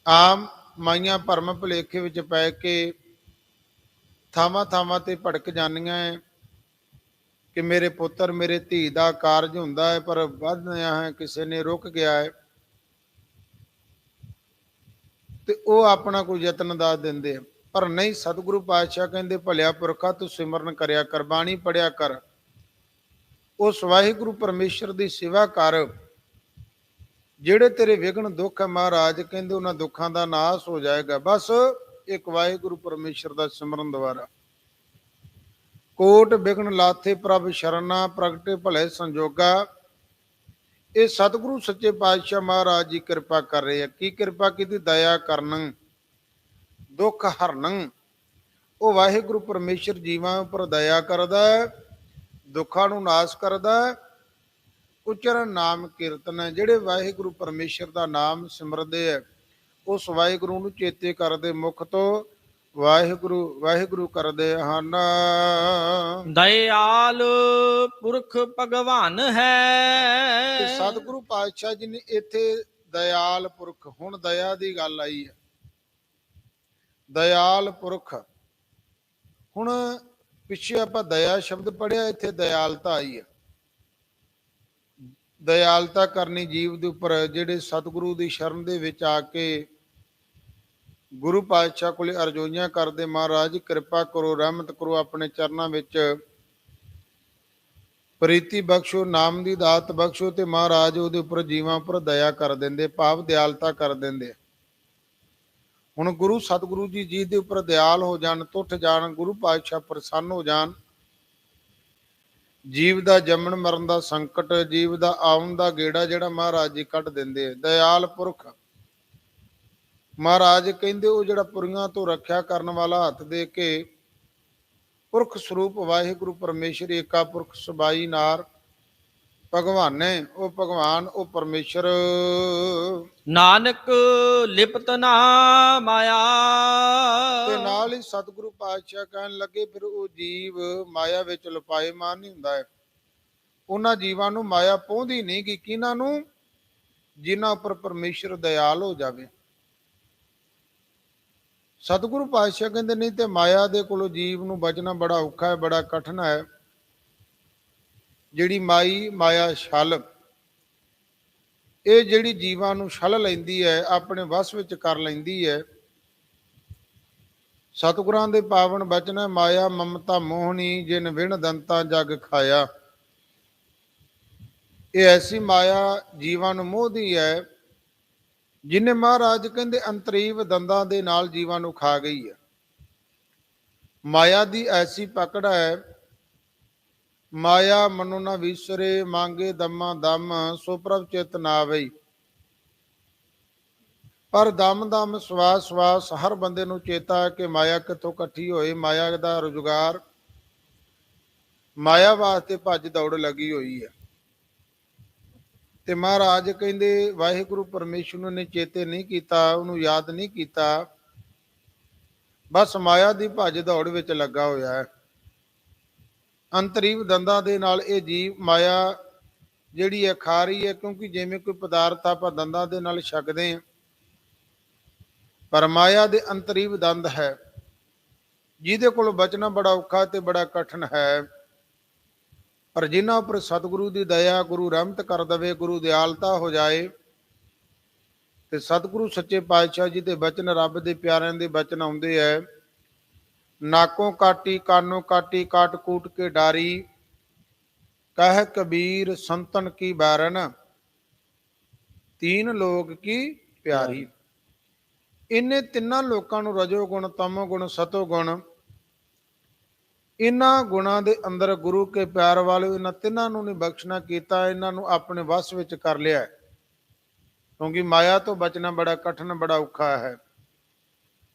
ਆਮ ਮਾਈਆਂ ਭਰਮ ਭੁਲੇਖੇ ਵਿੱਚ ਪੈ ਕੇ ਥਾਵਾਂ ਥਾਵਾਂ ਤੇ ਭੜਕ ਜਾਂਦੀਆਂ ਹੈ ਕਿ ਮੇਰੇ ਪੁੱਤਰ ਮੇਰੇ ਧੀ ਦਾ ਕਾਰਜ ਹੁੰਦਾ ਹੈ, ਪਰ ਵਧਿਆ ਹੈ ਕਿਸੇ ਨੇ ਰੁਕ ਗਿਆ ਹੈ, ਤੇ ਉਹ ਆਪਣਾ ਕੋਈ ਯਤਨ ਦੱਸ ਦਿੰਦੇ ਆ। ਪਰ ਨਹੀਂ, ਸਤਿਗੁਰੂ ਪਾਤਸ਼ਾਹ ਕਹਿੰਦੇ ਭਲਿਆ ਪੁਰਖਾ ਤੂੰ ਸਿਮਰਨ ਕਰਿਆ ਕਰ, ਬਾਣੀ ਪੜਿਆ ਕਰ, ਉਸ ਵਾਹਿਗੁਰੂ ਪਰਮੇਸ਼ਰ ਦੀ ਸੇਵਾ ਕਰ। ਜਿਹੜੇ ਤੇਰੇ ਵਿਘਨ ਦੁੱਖ ਹੈ ਮਹਾਰਾਜ ਕਹਿੰਦੇ ਉਹਨਾਂ ਦੁੱਖਾਂ ਦਾ ਨਾਸ ਹੋ ਜਾਏਗਾ, ਬਸ ਇੱਕ ਵਾਹਿਗੁਰੂ ਪਰਮੇਸ਼ਰ ਦਾ ਸਿਮਰਨ ਦੁਆਰਾ। ਕੋਟ ਵਿਘਨ ਲਾਥੇ ਪ੍ਰਭ ਸ਼ਰਨਾ, ਪ੍ਰਗਟੇ ਭਲੇ ਸੰਜੋਗਾ। ਇਹ ਸਤਿਗੁਰੂ ਸੱਚੇ ਪਾਤਸ਼ਾਹ ਮਹਾਰਾਜ ਜੀ ਕਿਰਪਾ ਕਰ ਰਹੇ ਆ। ਕੀ ਕਿਰਪਾ ਕੀਤੀ? ਦਇਆ ਕਰਨ, ਦੁੱਖ ਹਰਨ। ਉਹ ਵਾਹਿਗੁਰੂ ਪਰਮੇਸ਼ਰ ਜੀਵਾਂ ਉੱਪਰ ਦਇਆ ਕਰਦਾ, ਦੁੱਖਾਂ ਨੂੰ ਨਾਸ਼ ਕਰਦਾ। ਉਚਰਨ ਨਾਮ ਕੀਰਤਨ, ਜਿਹੜੇ ਵਾਹਿਗੁਰੂ ਪਰਮੇਸ਼ਰ ਦਾ ਨਾਮ ਸਿਮਰਦੇ ਹੈ, ਉਸ ਵਾਹਿਗੁਰੂ ਨੂੰ ਚੇਤੇ ਕਰਦੇ, ਮੁਖ ਤੋਂ ਵਾਹਿਗੁਰੂ ਵਾਹਿਗੁਰੂ ਕਰਦੇ ਹਨ।
ਦਇਆਲ ਪੁਰਖ ਭਗਵਾਨ
ਤੇ
ਹੈ।
ਸਤਿਗੁਰੂ ਪਾਤਸ਼ਾਹ ਜੀ ਨੇ ਇੱਥੇ ਦਇਆਲ ਪੁਰਖ, ਹੁਣ ਦਇਆ ਦੀ ਗੱਲ ਆਈ ਹੈ, ਦਇਆਲ ਪੁਰਖ। ਹੁਣ ਪਿੱਛੇ ਆਪਾਂ ਦਇਆ ਸ਼ਬਦ ਪੜਿਆ, ਇੱਥੇ ਦਇਆਲਤਾ ਆਈ ਹੈ। ਦਇਆਲਤਾ ਕਰਨੀ ਜੀਵ ਦੇ ਉੱਪਰ, ਜਿਹੜੇ ਸਤਿਗੁਰੂ ਦੀ ਸ਼ਰਨ ਦੇ ਵਿੱਚ ਆ ਕੇ ਗੁਰੂ ਪਾਤਸ਼ਾਹ ਕੋਲੇ ਅਰਜ਼ੋਈਆਂ ਕਰਦੇ, ਮਹਾਰਾਜ ਕਿਰਪਾ ਕਰੋ, ਰਹਿਮਤ ਕਰੋ, ਆਪਣੇ ਚਰਨਾਂ ਵਿੱਚ ਪ੍ਰੀਤੀ ਬਖਸ਼ੋ, ਨਾਮ ਦੀ ਦਾਤ ਬਖਸ਼ੋ, ਤੇ ਮਹਾਰਾਜ ਉਹਦੇ ਉੱਪਰ ਜੀਵਾਂ ਉੱਪਰ ਦਇਆ ਕਰ ਦਿੰਦੇ, ਭਾਵ ਦਿਆਲਤਾ ਕਰ ਦਿੰਦੇ। ਹੁਣ ਗੁਰੂ ਸਤਿਗੁਰੂ ਜੀ ਜੀ ਦੇ ਉੱਪਰ ਦਿਆਲ ਹੋ ਜਾਣ, ਟੁੱਟ ਜਾਣ, ਗੁਰੂ ਪਾਤਸ਼ਾਹ ਪ੍ਰਸੰਨ ਹੋ ਜਾਣ, ਜੀਵ ਦਾ ਜੰਮਣ ਮਰਨ ਦਾ ਸੰਕਟ, ਜੀਵ ਦਾ ਆਉਣ ਦਾ ਗੇੜਾ ਜਿਹੜਾ ਮਹਾਰਾਜ ਜੀ ਕੱਢ ਦਿੰਦੇ। ਦਇਆਲ ਪੁਰਖ ਮਹਾਰਾਜ ਕਹਿੰਦੇ ਉਹ ਜਿਹੜਾ ਪੁਰੀਆਂ ਤੋਂ ਰੱਖਿਆ ਕਰਨ ਵਾਲਾ ਹੱਥ ਦੇ ਕੇ ਪੁਰਖ ਸਰੂਪ ਵਾਹਿਗੁਰੂ ਪਰਮੇਸ਼ਰ ਏਕਾ ਪੁਰਖ ਸਬਾਈ ਨਾਰ ਭਗਵਾਨੇ, ਉਹ ਭਗਵਾਨ, ਉਹ ਪਰਮੇਸ਼ਰ।
ਨਾਨਕ ਲਿਪਤ ਨਾ ਮਾਇਆ।
ਤੇ ਨਾਲ ਹੀ ਸਤਿਗੁਰੂ ਪਾਤਸ਼ਾਹ ਕਹਿਣ ਲੱਗੇ ਫਿਰ ਉਹ ਜੀਵ ਮਾਇਆ ਵਿੱਚ ਲੁਪਾਏਮਾਨ ਨਹੀਂ ਹੁੰਦਾ ਹੈ। ਉਹਨਾਂ ਜੀਵਾਂ ਨੂੰ ਮਾਇਆ ਪਹੁੰਚਦੀ ਨਹੀਂ ਗੀ। ਕਿਹਨਾਂ ਨੂੰ? ਜਿਨ੍ਹਾਂ ਉੱਪਰ ਪਰਮੇਸ਼ਰ ਦਇਆਲ ਹੋ ਜਾਵੇ। ਸਤਿਗੁਰੂ ਪਾਤਸ਼ਾਹ ਕਹਿੰਦੇ ਨਹੀਂ ਤੇ ਮਾਇਆ ਦੇ ਕੋਲੋਂ ਜੀਵ ਨੂੰ ਬਚਣਾ ਬੜਾ ਔਖਾ ਹੈ, ਬੜਾ ਕਠਿਨ ਹੈ। ਜਿਹੜੀ ਮਾਇਆ ਛਲ, ਇਹ ਜਿਹੜੀ ਜੀਵਾਂ ਨੂੰ ਛਲ ਲੈਂਦੀ ਹੈ, ਆਪਣੇ ਵਸ ਵਿੱਚ ਕਰ ਲੈਂਦੀ ਹੈ। ਸਤਿਗੁਰਾਂ ਦੇ ਪਾਵਨ ਬਚਨ ਹੈ, ਮਾਇਆ ਮਮਤਾ ਮੋਹਣੀ ਜਿਨ ਵਿਣ ਦੰਤਾ ਜਗ ਖਾਇਆ। ਇਹ ਐਸੀ ਮਾਇਆ ਜੀਵਾਂ ਨੂੰ ਮੋਹਦੀ ਹੈ, ਜਿਹਨੇ ਮਹਾਰਾਜ ਕਹਿੰਦੇ ਅੰਤਰੀਵ ਦੰਦਾਂ ਦੇ ਨਾਲ ਜੀਵਾਂ ਨੂੰ ਖਾ ਗਈ ਹੈ। ਮਾਇਆ ਦੀ ਐਸੀ ਪਕੜ ਹੈ, ਮਾਇਆ ਮਨੋ ਨਾ ਵਿਸਰੇ, ਮੰਗੇ ਦਮਾ ਦਮ, ਸੋ ਪ੍ਰਭ ਚਿਤ ਨਾ ਆਵਈ। ਪਰ ਦਮ ਦਮ ਸਵਾਸ ਸਵਾਸ ਹਰ ਬੰਦੇ ਨੂੰ ਚੇਤਾ ਹੈ ਕਿ ਮਾਇਆ ਕਿੱਥੋਂ ਇਕੱਠੀ ਹੋਈ। ਮਾਇਆ ਦਾ ਰੁਜ਼ਗਾਰ, ਮਾਇਆ ਵਾਸਤੇ ਭੱਜ ਦੌੜ ਲੱਗੀ ਹੋਈ ਹੈ। ਤੇ ਮਹਾਰਾਜ ਕਹਿੰਦੇ ਵਾਹਿਗੁਰੂ ਪਰਮੇਸ਼ਰ ਨੇ ਚੇਤੇ ਨਹੀਂ ਕੀਤਾ, ਉਹਨੂੰ ਯਾਦ ਨਹੀਂ ਕੀਤਾ, ਬਸ ਮਾਇਆ ਦੀ ਭੱਜ ਦੌੜ ਵਿੱਚ ਲੱਗਾ ਹੋਇਆ ਹੈ। ਅੰਤਰੀਵ ਦੰਦਾਂ ਦੇ ਨਾਲ ਇਹ ਜੀਵ ਮਾਇਆ ਜਿਹੜੀ ਹੈ ਖਾ ਰਹੀ ਹੈ, ਕਿਉਂਕਿ ਜਿਵੇਂ ਕੋਈ ਪਦਾਰਥ ਆਪਾਂ ਦੰਦਾਂ ਦੇ ਨਾਲ ਛਕਦੇ ਹਾਂ, ਪਰ ਮਾਇਆ ਦੇ ਅੰਤਰੀਵ ਦੰਦ ਹੈ, ਜਿਹਦੇ ਕੋਲ ਬਚਣਾ ਬੜਾ ਔਖਾ ਤੇ ਬੜਾ ਕਠਿਨ ਹੈ। ਪਰ ਜਿਨ੍ਹਾਂ ਉੱਪਰ ਸਤਿਗੁਰੂ ਦੀ ਦਇਆ, ਗੁਰੂ ਰਹਿਮਤ ਕਰ ਦਵੇ, ਗੁਰੂ ਦਿਆਲਤਾ ਹੋ ਜਾਏ, ਤੇ ਸਤਿਗੁਰੂ ਸੱਚੇ ਪਾਤਸ਼ਾਹ ਜੀ ਦੇ ਬਚਨ, ਰੱਬ ਦੇ ਪਿਆਰਿਆਂ ਦੇ ਬਚਨ ਆਉਂਦੇ ਹੈ। ਨਾਕੋਂ ਕਾਟੀ ਕਾਨੋਂ ਕਾਟੀ, ਕਾਟ ਕੂਟ ਕੇ ਡਾਰੀ, ਕਹਿ ਕਬੀਰ ਸੰਤਨ ਕੀ ਬਾਰਨ, ਤੀਨ ਲੋਕ ਕੀ ਪਿਆਰੀ। ਇਹਨੇ ਤਿੰਨਾਂ ਲੋਕਾਂ ਨੂੰ ਰਜੋ ਗੁਣ, ਤਮੋ ਗੁਣ, ਸਤੋ ਗੁਣ, ਇਹਨਾਂ ਗੁਣਾਂ ਦੇ ਅੰਦਰ ਗੁਰੂ ਕੇ ਪਿਆਰ ਵਾਲੇ ਇਹਨਾਂ ਤਿੰਨਾਂ ਨੂੰ ਨਹੀਂ ਬਖਸ਼ਣਾ ਕੀਤਾ, ਇਹਨਾਂ ਨੂੰ ਆਪਣੇ ਵਸ ਵਿੱਚ ਕਰ ਲਿਆ। ਕਿਉਂਕਿ ਮਾਇਆ ਤੋਂ ਬਚਣਾ ਬੜਾ ਕਠਿਨ, ਬੜਾ ਔਖਾ ਹੈ।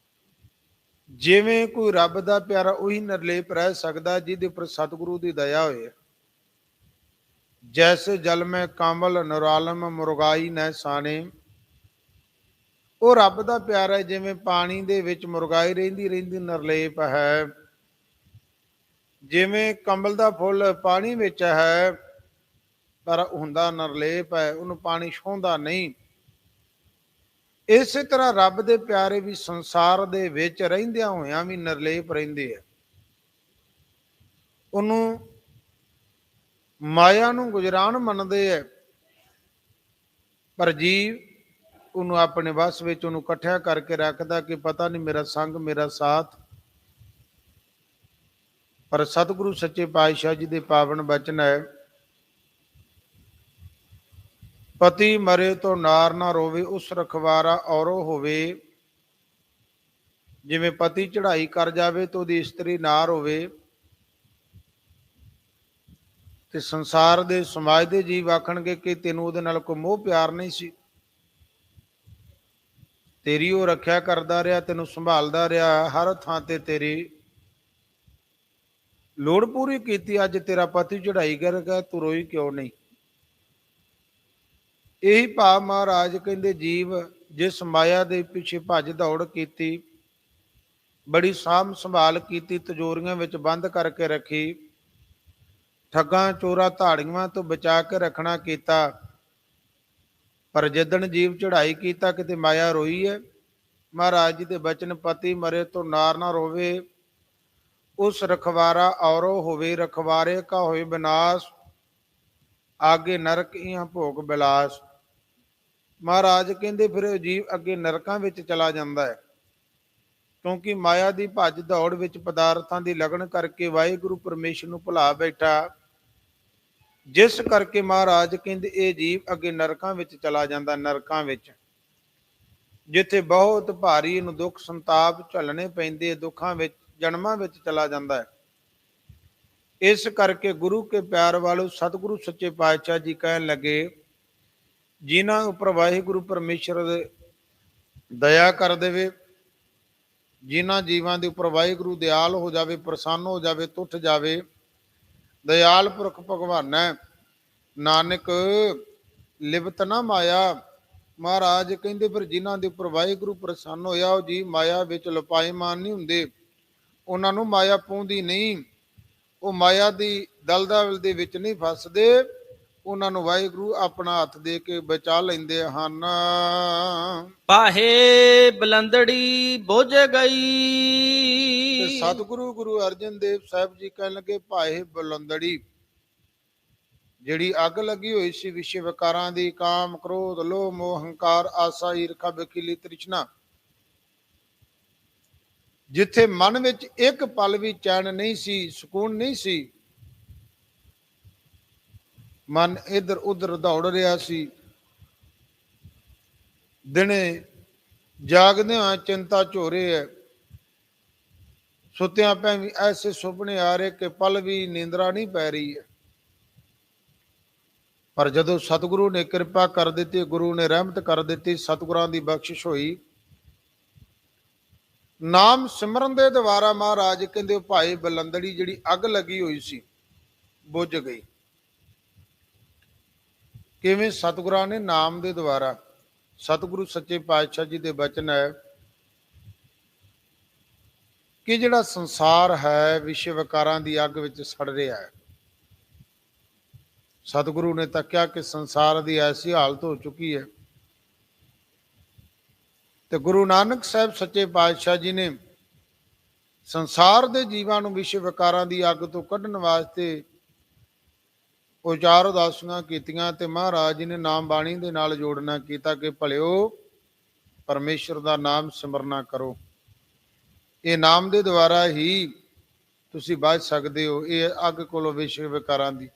ਜਿਵੇਂ ਕੋਈ ਰੱਬ ਦਾ ਪਿਆਰਾ ਉਹੀ ਨਿਰਲੇਪ ਰਹਿ ਸਕਦਾ ਜਿਹਦੇ ਉੱਪਰ ਸਤਿਗੁਰੂ ਦੀ ਦਇਆ ਹੋਏ। ਜੈਸੇ ਜਲ ਮੈਂ ਕਾਮਲ ਨਰਾਲਮ ਮੁਰਗਾਈ ਨਹਿ ਸਾਨੇ, ਉਹ ਰੱਬ ਦਾ ਪਿਆਰਾ ਹੈ ਜਿਵੇਂ ਪਾਣੀ ਦੇ ਵਿੱਚ ਮੁਰਗਾਈ ਰਹਿੰਦੀ ਨਿਰਲੇਪ ਹੈ। ਜਿਵੇਂ ਕਮਲ ਦਾ ਫੁੱਲ ਪਾਣੀ ਵਿੱਚ ਹੈ ਪਰ ਹੁੰਦਾ ਨਿਰਲੇਪ ਹੈ, ਉਹਨੂੰ ਪਾਣੀ ਛੂੰਹਦਾ ਨਹੀਂ। ਇਸੇ ਤਰ੍ਹਾਂ ਰੱਬ ਦੇ ਪਿਆਰੇ ਵੀ ਸੰਸਾਰ ਦੇ ਵਿੱਚ ਰਹਿੰਦਿਆਂ ਹੋਇਆਂ ਵੀ ਨਿਰਲੇਪ ਰਹਿੰਦੇ ਆ। ਉਹਨੂੰ ਮਾਇਆ ਨੂੰ ਗੁਜਰਾਨ ਮੰਨਦੇ ਆ, ਪਰ ਜੀਵ ਉਹਨੂੰ ਆਪਣੇ ਵਸ ਵਿੱਚ ਉਹਨੂੰ ਇਕੱਠਿਆ ਕਰਕੇ ਰੱਖਦਾ ਕਿ ਪਤਾ ਨਹੀਂ ਮੇਰਾ ਸੰਗ, ਮੇਰਾ ਸਾਥ। ਪਰ ਸਤਿਗੁਰੂ ਸੱਚੇ ਪਾਤਸ਼ਾਹ ਜੀ ਦੇ ਪਾਵਨ ਬਚਨ ਹੈ, ਪਤੀ ਮਰੇ ਤੋਂ ਨਾਰ ਨਾ ਰੋਵੇ, ਉਸ ਰਖਵਾਰਾ ਔਰੋ ਹੋਵੇ। ਜਿਵੇਂ ਪਤੀ ਚੜ੍ਹਾਈ ਕਰ ਜਾਵੇ ਤਾਂ ਉਹਦੀ ਇਸਤਰੀ ਨਾਰ ਹੋਵੇ, ਤੇ ਸੰਸਾਰ ਦੇ ਸਮਾਜ ਦੇ ਜੀਵ ਆਖਣਗੇ ਕਿ ਤੈਨੂੰ ਉਹਦੇ ਨਾਲ ਕੋਈ ਮੋਹ ਪਿਆਰ ਨਹੀਂ ਸੀ, ਤੇਰੀ ਉਹ ਰੱਖਿਆ ਕਰਦਾ ਰਿਹਾ, ਤੈਨੂੰ ਸੰਭਾਲਦਾ ਰਿਹਾ, ਹਰ ਥਾਂ ਤੇ ਤੇਰੀ ਲੋੜ ਪੂਰੀ ਕੀਤੀ, ਅੱਜ ਤੇਰਾ ਪਤੀ ਚੜ੍ਹਾਈ ਕਰੇਗਾ, ਤੂੰ ਰੋਈ ਕਿਉਂ ਨਹੀਂ। ਇਹੀ ਭਾਵ ਮਹਾਰਾਜ ਕਹਿੰਦੇ ਜੀਵ ਜਿਸ ਮਾਇਆ ਦੇ ਪਿੱਛੇ ਭੱਜ ਦੌੜ ਕੀਤੀ, ਬੜੀ ਸਾਂਭ ਸੰਭਾਲ ਕੀਤੀ, ਤਿਜੋਰੀਆਂ ਵਿੱਚ ਬੰਦ ਕਰਕੇ ਰੱਖੀ, ਠੱਗਾਂ ਚੋਰਾਂ ਧਾੜੀਆਂ ਤੋਂ ਬਚਾ ਕੇ ਰੱਖਣਾ ਕੀਤਾ। ਪਰ ਜਿੱਦਣ ਜੀਵ ਚੜ੍ਹਾਈ ਕੀਤਾ, ਕਿਤੇ ਮਾਇਆ ਰੋਈ ਹੈ। ਮਹਾਰਾਜ ਜੀ ਦੇ ਬਚਨ, ਪਤੀ ਮਰੇ ਤੋਂ ਨਾਰ ਨਾ ਰੋਵੇ, ਉਸ ਰਖਵਾਰਾ ਔਰੋ ਹੋਵੇ, ਰਖਵਾਰੇ ਕਾ ਹੋਏ ਵਿਨਾਸ਼, ਆਗੇ ਨਰਕ ਇਹਾਂ ਭੋਗ ਬਿਲਾਸ। ਮਹਾਰਾਜ ਕਹਿੰਦੇ ਫਿਰ ਜੀਵ ਅੱਗੇ ਨਰਕਾਂ ਵਿੱਚ ਚਲਾ ਜਾਂਦਾ ਹੈ, ਕਿਉਂਕਿ ਮਾਇਆ ਦੀ ਭੱਜ ਦੌੜ ਵਿੱਚ ਪਦਾਰਥਾਂ ਦੀ ਲਗਨ ਕਰਕੇ ਵਾਹਿਗੁਰੂ ਪਰਮੇਸ਼ਰ ਨੂੰ ਭੁਲਾ ਬੈਠਾ, ਜਿਸ ਕਰਕੇ ਮਹਾਰਾਜ ਕਹਿੰਦੇ ਇਹ ਜੀਵ ਅੱਗੇ ਨਰਕਾਂ ਵਿੱਚ ਚਲਾ ਜਾਂਦਾ। ਨਰਕਾਂ ਵਿੱਚ ਜਿੱਥੇ ਬਹੁਤ ਭਾਰੀ ਇਹਨੂੰ ਦੁੱਖ ਸੰਤਾਪ ਝੱਲਣੇ ਪੈਂਦੇ, ਦੁੱਖਾਂ ਵਿੱਚ ਜਨਮਾਂ ਵਿੱਚ ਚਲਾ ਜਾਂਦਾ ਹੈ। ਇਸ ਕਰਕੇ ਗੁਰੂ ਕੇ ਪਿਆਰ ਵਾਲੋ, ਸਤਿਗੁਰੂ ਸੱਚੇ ਪਾਤਸ਼ਾਹ ਜੀ ਕਹਿਣ ਲੱਗੇ, ਜਿਨ੍ਹਾਂ ਉੱਪਰ ਵਾਹਿਗੁਰੂ ਪਰਮੇਸ਼ਰ ਦਇਆ ਕਰ ਦੇਵੇ, ਜਿਨ੍ਹਾਂ ਜੀਵਾਂ ਦੇ ਉੱਪਰ ਵਾਹਿਗੁਰੂ ਦਿਆਲ ਹੋ ਜਾਵੇ, ਪ੍ਰਸੰਨ ਹੋ ਜਾਵੇ, ਟੁੱਟ ਜਾਵੇ, ਦਇਆਲ ਪੁਰਖ ਭਗਵਾਨ ਹੈ, ਨਾਨਕ ਲਿਵਤ ਨਾ ਮਾਇਆ। ਮਹਾਰਾਜ ਕਹਿੰਦੇ ਫਿਰ ਜਿਨ੍ਹਾਂ ਦੇ ਉੱਪਰ ਵਾਹਿਗੁਰੂ ਪ੍ਰਸੰਨ ਹੋਇਆ, ਉਹ ਜੀ ਮਾਇਆ ਵਿੱਚ ਲੁਪਾਈਮਾਨ ਨਹੀਂ ਹੁੰਦੇ, ਉਹਨਾਂ ਨੂੰ ਮਾਇਆ ਪਾਉਂਦੀ ਨਹੀਂ, ਉਹ ਮਾਇਆ ਦੀ ਦਲਦਲ ਦੇ ਵਿੱਚ ਨਹੀਂ ਫਸਦੇ, ਉਹਨਾਂ ਨੂੰ ਵਾਹਿਗੁਰੂ ਆਪਣਾ ਹੱਥ ਦੇ ਕੇ ਬਚਾ ਲੈਂਦੇ ਹਨ।
ਪਾਹੇ ਬਲੰਦੜੀ ਬੁਝ ਗਈ।
ਤੇ ਸਤਿਗੁਰੂ ਗੁਰੂ ਅਰਜਨ ਦੇਵ ਸਾਹਿਬ ਜੀ ਕਹਿਣ ਲੱਗੇ, ਭਾਏ ਬਲੰਦੜੀ, ਜਿਹੜੀ ਅੱਗ ਲੱਗੀ ਹੋਈ ਸੀ ਵਿਸ਼ੇ ਵਿਕਾਰਾਂ ਦੀ, ਕਾਮ ਕ੍ਰੋਧ ਲੋਭ ਮੋਹ ਹੰਕਾਰ ਆਸਾ ਈਰਖਾ ਬਖੀਲੀ ਤ੍ਰਿਸ਼ਨਾ, ਜਿੱਥੇ ਮਨ ਵਿੱਚ ਇੱਕ ਪਲ ਵੀ ਚੈਨ ਨਹੀਂ ਸੀ, ਸਕੂਨ ਨਹੀਂ ਸੀ, ਮਨ ਇੱਧਰ ਉੱਧਰ ਦੌੜ ਰਿਹਾ ਸੀ, ਦਿਨੇ ਜਾਗਦਿਆਂ ਚਿੰਤਾ ਝੋਰੇ ਹੈ, ਸੁੱਤਿਆਂ ਪੈ ਵੀ ਐਸੇ ਸੁਪਨੇ ਆ ਰਹੇ ਕਿ ਪਲ ਵੀ ਨੀਂਦਰਾ ਨਹੀਂ ਪੈ ਰਹੀ ਹੈ। ਪਰ ਜਦੋਂ ਸਤਿਗੁਰੂ ਨੇ ਕਿਰਪਾ ਕਰ ਦਿੱਤੀ, ਗੁਰੂ ਨੇ ਰਹਿਮਤ ਕਰ ਦਿੱਤੀ, ਸਤਿਗੁਰਾਂ ਦੀ ਬਖਸ਼ਿਸ਼ ਹੋਈ, ਨਾਮ ਸਿਮਰਨ ਦੇ ਦੁਆਰਾ ਮਹਾਰਾਜ ਕਹਿੰਦੇ ਭਾਈ ਬਲੰਦੜੀ ਜਿਹੜੀ ਅੱਗ ਲੱਗੀ ਹੋਈ ਸੀ ਬੁੱਝ ਗਈ। ਕਿਵੇਂ? ਸਤਿਗੁਰਾਂ ਨੇ ਨਾਮ ਦੇ ਦੁਆਰਾ। ਸਤਿਗੁਰੂ ਸੱਚੇ ਪਾਤਸ਼ਾਹ ਜੀ ਦੇ ਬਚਨ ਹੈ ਕਿ ਜਿਹੜਾ ਸੰਸਾਰ ਹੈ ਵਿਸ਼ੇ ਵਿਕਾਰਾਂ ਦੀ ਅੱਗ ਵਿੱਚ ਸੜ ਰਿਹਾ ਹੈ। ਸਤਿਗੁਰੂ ਨੇ ਤੱਕਿਆ ਕਿ ਸੰਸਾਰ ਦੀ ਐਸੀ ਹਾਲਤ ਹੋ ਚੁੱਕੀ ਹੈ, ਤੇ ਗੁਰੂ ਨਾਨਕ ਸਾਹਿਬ ਸੱਚੇ ਪਾਤਸ਼ਾਹ ਜੀ ਨੇ ਸੰਸਾਰ ਦੇ ਜੀਵਾਂ ਨੂੰ ਵਿਸ਼ੇ ਵਿਕਾਰਾਂ ਦੀ ਅੱਗ ਤੋਂ ਕੱਢਣ ਵਾਸਤੇ ਉਚਾਰ ਉਦਾਸੀਆਂ ਕੀਤੀਆਂ, ਤੇ ਮਹਾਰਾਜ ਜੀ ਨੇ ਨਾਮ ਬਾਣੀ ਦੇ ਨਾਲ ਜੋੜਨਾ ਕੀਤਾ ਕਿ ਭਲਿਓ ਪਰਮੇਸ਼ਰ ਦਾ ਨਾਮ ਸਿਮਰਨਾ ਕਰੋ। ਇਹ ਨਾਮ ਦੇ ਦੁਆਰਾ ਹੀ ਤੁਸੀਂ ਬਚ ਸਕਦੇ ਹੋ ਇਹ ਅੱਗ ਕੋਲੋਂ ਵਿਸ਼ੇ ਵਿਕਾਰਾਂ ਦੀ।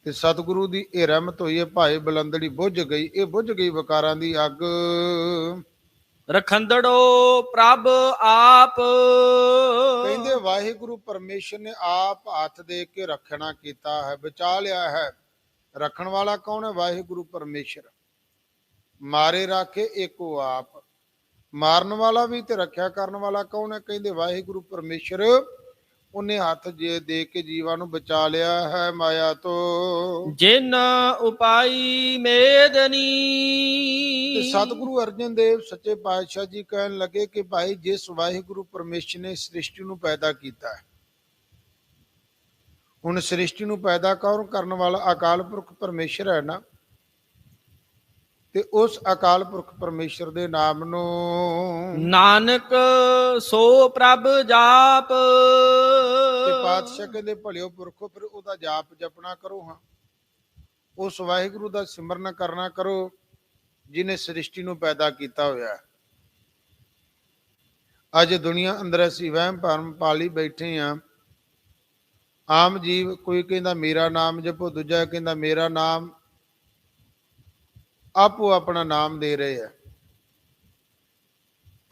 ਤੇ ਸਤਿਗੁਰੂ ਦੀ ਇਹ ਰਹਿਮਤ ਹੋਈ ਹੈ, ਭਾਈ ਬਲੰਦੜੀ ਬੁੱਝ ਗਈ। ਇਹ ਬੁੱਝ ਗਈ ਵਿਕਾਰਾਂ ਦੀ ਅੱਗ।
ਰਖੰਦੜੋ ਪ੍ਰਭ ਆਪ।
ਕਹਿੰਦੇ ਵਾਹਿਗੁਰੂ ਪਰਮੇਸ਼ਰ ਨੇ ਆਪ ਹੱਥ ਦੇ ਕੇ ਰੱਖਣਾ ਕੀਤਾ ਹੈ, ਬਚਾ ਲਿਆ ਹੈ। ਰੱਖਣ ਵਾਲਾ ਕੌਣ ਹੈ? ਵਾਹਿਗੁਰੂ ਪਰਮੇਸ਼ਰ। ਮਾਰੇ ਰਾਖੇ ਏਕੋ ਆਪ। ਮਾਰਨ ਵਾਲਾ ਵੀ ਤੇ ਰੱਖਿਆ ਕਰਨ ਵਾਲਾ ਕੌਣ ਹੈ? ਕਹਿੰਦੇ ਵਾਹਿਗੁਰੂ ਪਰਮੇਸ਼ਰ। ਉਹਨੇ ਹੱਥ ਜੇ ਦੇ ਕੇ ਜੀਵਾਂ ਨੂੰ ਬਚਾ ਲਿਆ ਹੈ ਮਾਇਆ ਤੋਂ।
ਜਿਨ ਉਪਾਈ ਮੇਦਨੀ।
ਤੇ ਸਤਿਗੁਰੂ ਅਰਜਨ ਦੇਵ ਸੱਚੇ ਪਾਤਸ਼ਾਹ ਜੀ ਕਹਿਣ ਲੱਗੇ ਕਿ ਭਾਈ ਜਿਸ ਵਾਹਿਗੁਰੂ ਪਰਮੇਸ਼ਰ ਨੇ ਸ੍ਰਿਸ਼ਟੀ ਨੂੰ ਪੈਦਾ ਕੀਤਾ ਹੈ, ਹੁਣ ਸ੍ਰਿਸ਼ਟੀ ਨੂੰ ਪੈਦਾ ਕੌਣ ਕਰਨ ਵਾਲਾ? ਅਕਾਲ ਪੁਰਖ ਪਰਮੇਸ਼ਰ ਹੈ ਨਾ। ਤੇ ਉਸ ਅਕਾਲ ਪੁਰਖ ਪਰਮੇਸ਼ਰ ਦੇ ਨਾਮ ਨੂੰ
ਨਾਨਕ ਸੋ ਪ੍ਰਭ ਜਾਪ।
ਤੇ ਪਾਤਸ਼ਾਹ ਕਹਿੰਦੇ ਭਲਿਓ ਪੁਰਖੋ ਫਿਰ ਉਹਦਾ ਜਾਪ ਜਪਣਾ ਕਰੋ। ਹਾਂ, ਉਸ ਵਾਹਿਗੁਰੂ ਦਾ ਸਿਮਰਨ ਕਰਨਾ ਕਰੋ ਜਿਹਨੇ ਸ੍ਰਿਸ਼ਟੀ ਨੂੰ ਪੈਦਾ ਕੀਤਾ ਹੋਇਆ ਹੈ। ਅੱਜ ਦੁਨੀਆ ਅੰਦਰ ਅਸੀਂ ਵਹਿਮ ਭਰਮ ਪਾਲੀ ਬੈਠੇ ਹਾਂ। ਆਮ ਜੀਵ ਕੋਈ ਕਹਿੰਦਾ ਮੇਰਾ ਨਾਮ ਜਪੋ, ਦੂਜਾ ਕਹਿੰਦਾ ਮੇਰਾ ਨਾਮ, ਆਪੋ ਆਪਣਾ ਨਾਮ ਦੇ ਰਹੇ ਆ।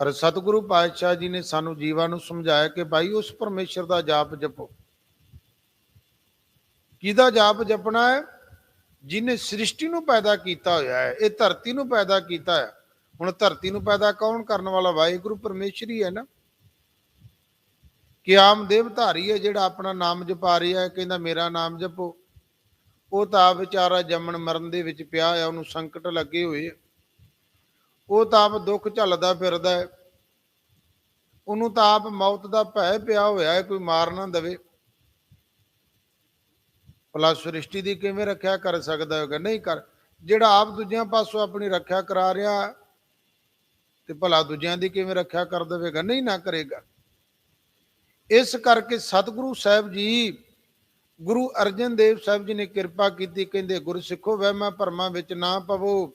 ਪਰ ਸਤਿਗੁਰੂ ਪਾਤਸ਼ਾਹ ਜੀ ਨੇ ਸਾਨੂੰ ਜੀਵਾਂ ਨੂੰ ਸਮਝਾਇਆ ਕਿ ਭਾਈ ਉਸ ਪਰਮੇਸ਼ਰ ਦਾ ਜਾਪ ਜਪੋ। ਕਿਹਦਾ ਜਾਪ ਜਪਣਾ ਹੈ? ਜਿਹਨੇ ਸ੍ਰਿਸ਼ਟੀ ਨੂੰ ਪੈਦਾ ਕੀਤਾ ਹੋਇਆ ਹੈ, ਇਹ ਧਰਤੀ ਨੂੰ ਪੈਦਾ ਕੀਤਾ ਹੈ। ਹੁਣ ਧਰਤੀ ਨੂੰ ਪੈਦਾ ਕੌਣ ਕਰਨ ਵਾਲਾ? ਵਾਹਿਗੁਰੂ ਪਰਮੇਸ਼ਰ ਹੀ ਹੈ ਨਾ। ਕਿ ਆਮ ਦੇਵਧਾਰੀ ਹੈ ਜਿਹੜਾ ਆਪਣਾ ਨਾਮ ਜਪਾ ਰਿਹਾ ਹੈ, ਕਹਿੰਦਾ ਮੇਰਾ ਨਾਮ ਜਪੋ, ਉਹ ਤਾਂ ਆਪ ਵਿਚਾਰਾ ਜੰਮਣ ਮਰਨ ਦੇ ਵਿੱਚ ਪਿਆ ਆ, ਉਹਨੂੰ ਸੰਕਟ ਲੱਗੇ ਹੋਏ, ਉਹ ਤਾਂ ਆਪ ਦੁੱਖ ਝੱਲਦਾ ਫਿਰਦਾ ਹੈ। ਉਹਨੂੰ ਤਾਂ ਆਪ ਮੌਤ ਦਾ ਭੈ ਪਿਆ ਹੋਇਆ ਹੈ, ਕੋਈ ਮਾਰ ਨਾ ਦੇਵੇ। ਭਲਾ ਸ੍ਰਿਸ਼ਟੀ ਦੀ ਕਿਵੇਂ ਰੱਖਿਆ ਕਰ ਸਕਦਾ ਹੋਗਾ? ਨਹੀਂ ਕਰ। ਜਿਹੜਾ ਆਪ ਦੂਜਿਆਂ ਪਾਸੋਂ ਆਪਣੀ ਰੱਖਿਆ ਕਰਾ ਰਿਹਾ ਤੇ ਭਲਾ ਦੂਜਿਆਂ ਦੀ ਕਿਵੇਂ ਰੱਖਿਆ ਕਰ ਦੇਵੇਗਾ? ਨਹੀਂ ਨਾ ਕਰੇਗਾ। ਇਸ ਕਰਕੇ ਸਤਿਗੁਰੂ ਸਾਹਿਬ ਜੀ, ਗੁਰੂ ਅਰਜਨ ਦੇਵ ਸਾਹਿਬ ਜੀ ਨੇ ਕਿਰਪਾ ਕੀਤੀ, ਕਹਿੰਦੇ ਗੁਰਸਿੱਖੋ ਵਹਿਮਾਂ ਭਰਮਾਂ ਵਿੱਚ ਨਾ ਪਵੋ,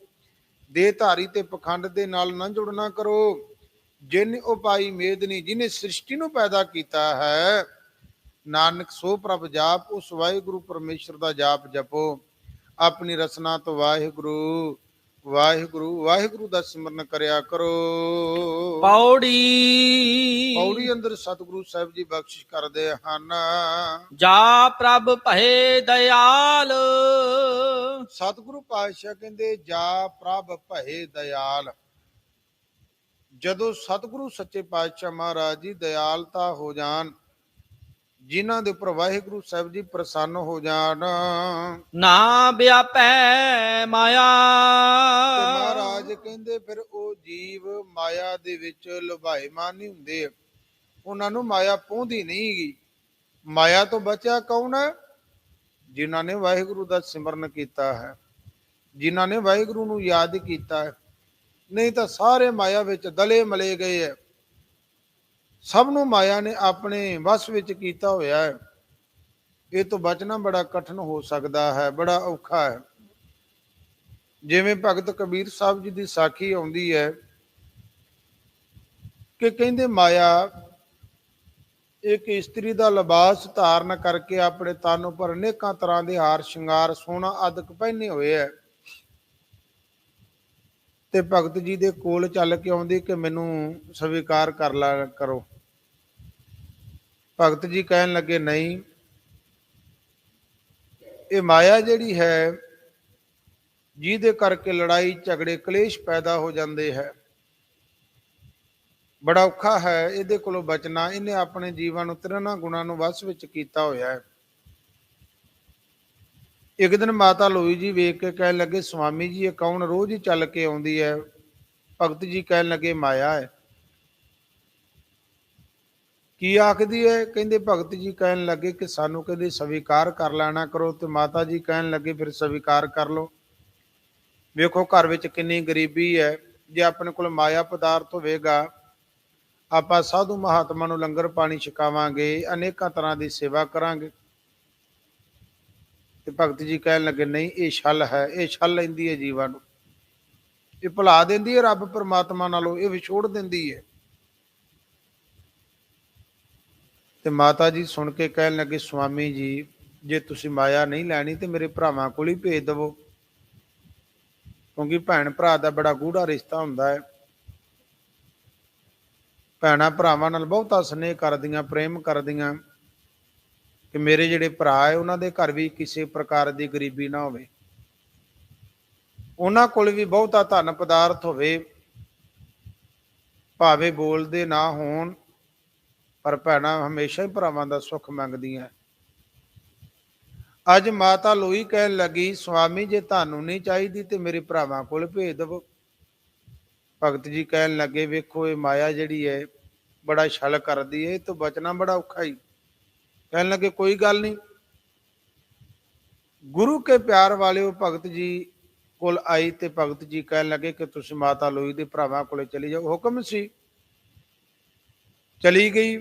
ਦੇਹਧਾਰੀ ਤੇ ਪਖੰਡ ਦੇ ਨਾਲ ਨਾ ਜੁੜਨਾ ਕਰੋ। ਜਿਨ ਉਪਾਈ ਮੇਦਨੀ, ਜਿਹਨੇ ਸ੍ਰਿਸ਼ਟੀ ਨੂੰ ਪੈਦਾ ਕੀਤਾ ਹੈ, ਨਾਨਕ ਸੋ ਪ੍ਰਭ ਜਾਪ, ਉਸ ਵਾਹਿਗੁਰੂ ਪਰਮੇਸ਼ਰ ਦਾ ਜਾਪ ਜਪੋ। ਆਪਣੀ ਰਸਨਾ ਤੋਂ ਵਾਹਿਗੁਰੂ ਵਾਹਿਗੁਰੂ ਵਾਹਿਗੁਰੂ ਦਾ ਸਿਮਰਨ ਕਰਿਆ ਕਰੋ।
ਪੌੜੀ
ਪੌੜੀ ਅੰਦਰ ਸਤਿਗੁਰੂ ਸਾਹਿਬ ਜੀ ਬਖਸ਼ਿਸ਼ ਕਰਦੇ ਹਨ।
ਜਾ ਪ੍ਰਭ ਭਏ ਦਇਆਲ।
ਸਤਿਗੁਰੂ ਪਾਤਸ਼ਾਹ ਕਹਿੰਦੇ ਜਾ ਪ੍ਰਭ ਭਏ ਦਇਆਲ। ਜਦੋਂ ਸਤਿਗੁਰੂ ਸੱਚੇ ਪਾਤਸ਼ਾਹ ਮਹਾਰਾਜ ਜੀ ਦਇਆਲਤਾ ਹੋ ਜਾਣ, ਜਿਨ੍ਹਾਂ ਦੇ ਉੱਪਰ ਵਾਹਿਗੁਰੂ ਸਾਹਿਬ ਜੀ ਪ੍ਰਸੰਨ ਹੋ ਜਾਣ,
ਨਾ ਵਿਆਪੈ ਮਾਇਆ।
ਤੇ ਮਹਾਰਾਜ ਕਹਿੰਦੇ ਫਿਰ ਉਹ ਜੀਵ ਮਾਇਆ ਦੇ ਵਿੱਚ ਲੁਭਾਏਮਾਨ ਨਹੀਂ ਹੁੰਦੇ, ਉਹਨਾਂ ਨੂੰ ਮਾਇਆ ਪਹੁੰਚਦੀ ਨਹੀਂ ਗੀ। ਮਾਇਆ ਤੋਂ ਬਚਿਆ ਕੌਣ ਹੈ? ਜਿਨ੍ਹਾਂ ਨੇ ਵਾਹਿਗੁਰੂ ਦਾ ਸਿਮਰਨ ਕੀਤਾ ਹੈ, ਜਿਨ੍ਹਾਂ ਨੇ ਵਾਹਿਗੁਰੂ ਨੂੰ ਯਾਦ ਕੀਤਾ ਹੈ। ਨਹੀਂ ਤਾਂ ਸਾਰੇ ਮਾਇਆ ਵਿੱਚ ਦਲੇ ਮਲੇ ਗਏ ਹੈ। ਸਭ ਨੂੰ ਮਾਇਆ ਨੇ ਆਪਣੇ ਵਸ ਵਿੱਚ ਕੀਤਾ ਹੋਇਆ ਹੈ। ਇਹ ਤੋਂ ਬਚਣਾ ਬੜਾ ਕਠਿਨ ਹੋ ਸਕਦਾ ਹੈ, ਬੜਾ ਔਖਾ ਹੈ। ਜਿਵੇਂ ਭਗਤ ਕਬੀਰ ਸਾਹਿਬ ਜੀ ਦੀ ਸਾਖੀ ਆਉਂਦੀ ਹੈ ਕਿ ਕਹਿੰਦੇ ਮਾਇਆ ਇੱਕ ਇਸਤਰੀ ਦਾ ਲਿਬਾਸ ਧਾਰਨ ਕਰਕੇ ਆਪਣੇ ਤਨ ਉੱਪਰ ਅਨੇਕਾਂ ਤਰ੍ਹਾਂ ਦੇ ਹਾਰ ਸ਼ਿੰਗਾਰ ਸੋਨਾ ਆਦਿਕ ਪਹਿਨੇ ਹੋਏ ਹੈ, ਤੇ ਭਗਤ ਜੀ ਦੇ ਕੋਲ ਚੱਲ ਕੇ ਆਉਂਦੀ ਕਿ ਮੈਨੂੰ ਸਵੀਕਾਰ ਕਰ ਲਾ ਕਰੋ। ਭਗਤ ਜੀ ਕਹਿਣ ਲੱਗੇ ਨਹੀਂ, ਇਹ ਮਾਇਆ ਜਿਹੜੀ ਹੈ, ਜਿਹਦੇ ਕਰਕੇ ਲੜਾਈ ਝਗੜੇ ਕਲੇਸ਼ ਪੈਦਾ ਹੋ ਜਾਂਦੇ ਹੈ, ਬੜਾ ਔਖਾ ਹੈ ਇਹਦੇ ਕੋਲੋਂ ਬਚਣਾ। ਇਹਨੇ ਆਪਣੇ ਜੀਵਨ ਨੂੰ ਤਿੰਨਾਂ ਗੁਣਾਂ ਨੂੰ ਵਸ ਵਿੱਚ ਕੀਤਾ ਹੋਇਆ ਹੈ। ਇੱਕ ਦਿਨ ਮਾਤਾ ਲੋਈ ਜੀ ਵੇਖ ਕੇ ਕਹਿਣ ਲੱਗੇ ਸਵਾਮੀ ਜੀ ਇਹ ਕੌਣ ਰੋਜ਼ ਹੀ ਚੱਲ ਕੇ ਆਉਂਦੀ ਹੈ? ਭਗਤ ਜੀ ਕਹਿਣ ਲੱਗੇ ਮਾਇਆ ਹੈ। ਕੀ ਆਖਦੀ ਹੈ? ਕਹਿੰਦੇ ਭਗਤ ਜੀ ਕਹਿਣ ਲੱਗੇ ਕਿ ਸਾਨੂੰ ਕਹਿੰਦੇ ਸਵੀਕਾਰ ਕਰ ਲੈਣਾ ਕਰੋ। ਤੇ ਮਾਤਾ ਜੀ ਕਹਿਣ ਲੱਗੇ ਫਿਰ ਸਵੀਕਾਰ ਕਰ ਲਓ। ਵੇਖੋ ਘਰ ਵਿੱਚ ਕਿੰਨੀ ਗਰੀਬੀ ਹੈ। ਜੇ ਆਪਣੇ ਕੋਲ ਮਾਇਆ ਪਦਾਰਥ ਹੋਵੇਗਾ, ਆਪਾਂ ਸਾਧੂ ਮਹਾਤਮਾ ਨੂੰ ਲੰਗਰ ਪਾਣੀ ਛਕਾਵਾਂਗੇ, ਅਨੇਕਾਂ ਤਰ੍ਹਾਂ ਦੀ ਸੇਵਾ ਕਰਾਂਗੇ। ਤੇ ਭਗਤ ਜੀ ਕਹਿਣ ਲੱਗੇ ਨਹੀਂ, ਇਹ ਛਲ ਹੈ, ਇਹ ਛਲ ਲੈਂਦੀ ਹੈ ਜੀਵਾਂ ਨੂੰ, ਇਹ ਭੁਲਾ ਦਿੰਦੀ ਹੈ ਰੱਬ ਪਰਮਾਤਮਾ ਨਾਲੋਂ, ਇਹ ਵਿਛੋੜ ਦਿੰਦੀ ਹੈ। ਤੇ ਮਾਤਾ ਜੀ ਸੁਣ ਕੇ ਕਹਿਣ ਲੱਗੇ ਸਵਾਮੀ ਜੀ ਜੇ ਤੁਸੀਂ ਮਾਇਆ ਨਹੀਂ ਲੈਣੀ ਤੇ ਮੇਰੇ ਭਰਾਵਾਂ ਕੋਲ ਹੀ ਭੇਜ ਦੇਵੋ, ਕਿਉਂਕਿ ਭੈਣ ਭਰਾ ਦਾ ਬੜਾ ਗੂੜਾ ਰਿਸ਼ਤਾ ਹੁੰਦਾ ਹੈ। ਭੈਣਾਂ ਭਰਾਵਾਂ ਨਾਲ ਬਹੁਤਾ ਸਨੇਹ ਕਰਦੀਆਂ, ਪ੍ਰੇਮ ਕਰਦੀਆਂ ਕਿ ਮੇਰੇ ਜਿਹੜੇ ਭਰਾ ਹੈ ਉਹਨਾਂ ਦੇ ਘਰ ਵੀ ਕਿਸੇ ਪ੍ਰਕਾਰ ਦੀ ਗਰੀਬੀ ਨਾ ਹੋਵੇ, ਉਹਨਾਂ ਕੋਲ ਵੀ ਬਹੁਤਾ ਧਨ ਪਦਾਰਥ ਹੋਵੇ, ਭਾਵੇਂ ਬੋਲਦੇ ਨਾ ਹੋਣ, ਪਰ ਭੈਣਾਂ ਹਮੇਸ਼ਾ ਹੀ ਭਰਾਵਾਂ ਦਾ ਸੁੱਖ ਮੰਗਦੀਆਂ। ਅੱਜ ਮਾਤਾ ਲੋਈ ਕਹਿਣ ਲੱਗੀ ਸਵਾਮੀ ਜੇ ਤੁਹਾਨੂੰ ਨਹੀਂ ਚਾਹੀਦੀ ਤੇ ਮੇਰੇ ਭਰਾਵਾਂ ਕੋਲ ਭੇਜ ਦੇਵੋ। ਭਗਤ ਜੀ ਕਹਿਣ ਲੱਗੇ ਵੇਖੋ ਇਹ ਮਾਇਆ ਜਿਹੜੀ ਹੈ ਬੜਾ ਛਲ ਕਰਦੀ ਹੈ, ਇਹ ਤੋਂ ਬਚਣਾ ਬੜਾ ਔਖਾ ਹੀ। ਕਹਿਣ ਲੱਗੇ ਕੋਈ ਗੱਲ ਨਹੀਂ। ਗੁਰੂ ਕੇ ਪਿਆਰ ਵਾਲਿਓ ਭਗਤ ਜੀ ਕੋਲ ਆਈ ਤੇ ਭਗਤ ਜੀ ਕਹਿਣ ਲੱਗੇ ਕਿ ਤੁਸੀਂ ਮਾਤਾ ਲੋਈ ਦੇ ਭਰਾਵਾਂ ਕੋਲੇ ਚਲੀ ਜਾਓ। ਹੁਕਮ ਸੀ, ਚਲੀ ਗਈ।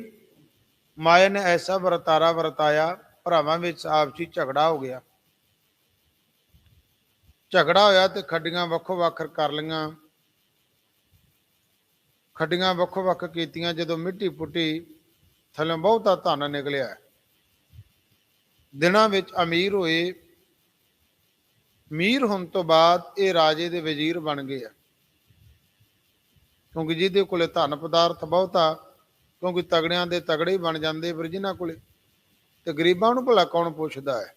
ਮਾਇਆ ਨੇ ਐਸਾ ਵਰਤਾਰਾ ਵਰਤਾਇਆ, ਭਰਾਵਾਂ ਵਿੱਚ ਆਪਸੀ ਝਗੜਾ ਹੋ ਗਿਆ। ਝਗੜਾ ਹੋਇਆ ਤੇ ਖੱਡੀਆਂ ਵੱਖੋ ਵੱਖ ਕਰ ਲਈਆਂ। ਖੱਡੀਆਂ ਵੱਖੋ ਵੱਖ ਕੀਤੀਆਂ। ਜਦੋਂ ਮਿੱਟੀ ਪੁੱਟੀ ਥੱਲੇ ਬਹੁਤਾ ਧਨ ਨਿਕਲਿਆ। ਦਿਨਾਂ ਵਿੱਚ ਅਮੀਰ ਹੋਏ। ਅਮੀਰ ਹੋਣ ਤੋਂ ਬਾਅਦ ਇਹ ਰਾਜੇ ਦੇ ਵਜ਼ੀਰ ਬਣ ਗਏ ਆ, ਕਿਉਂਕਿ ਜਿਹਦੇ ਕੋਲੇ ਧਨ ਪਦਾਰਥ ਬਹੁਤਾ, ਕਿਉਂਕਿ ਤਗੜਿਆਂ ਦੇ ਤਗੜੇ ਹੀ ਬਣ ਜਾਂਦੇ, ਪਰ ਜਿਨ੍ਹਾਂ ਕੋਲੇ ਤੇ ਗਰੀਬਾਂ ਨੂੰ ਭਲਾ ਕੌਣ ਪੁੱਛਦਾ ਹੈ।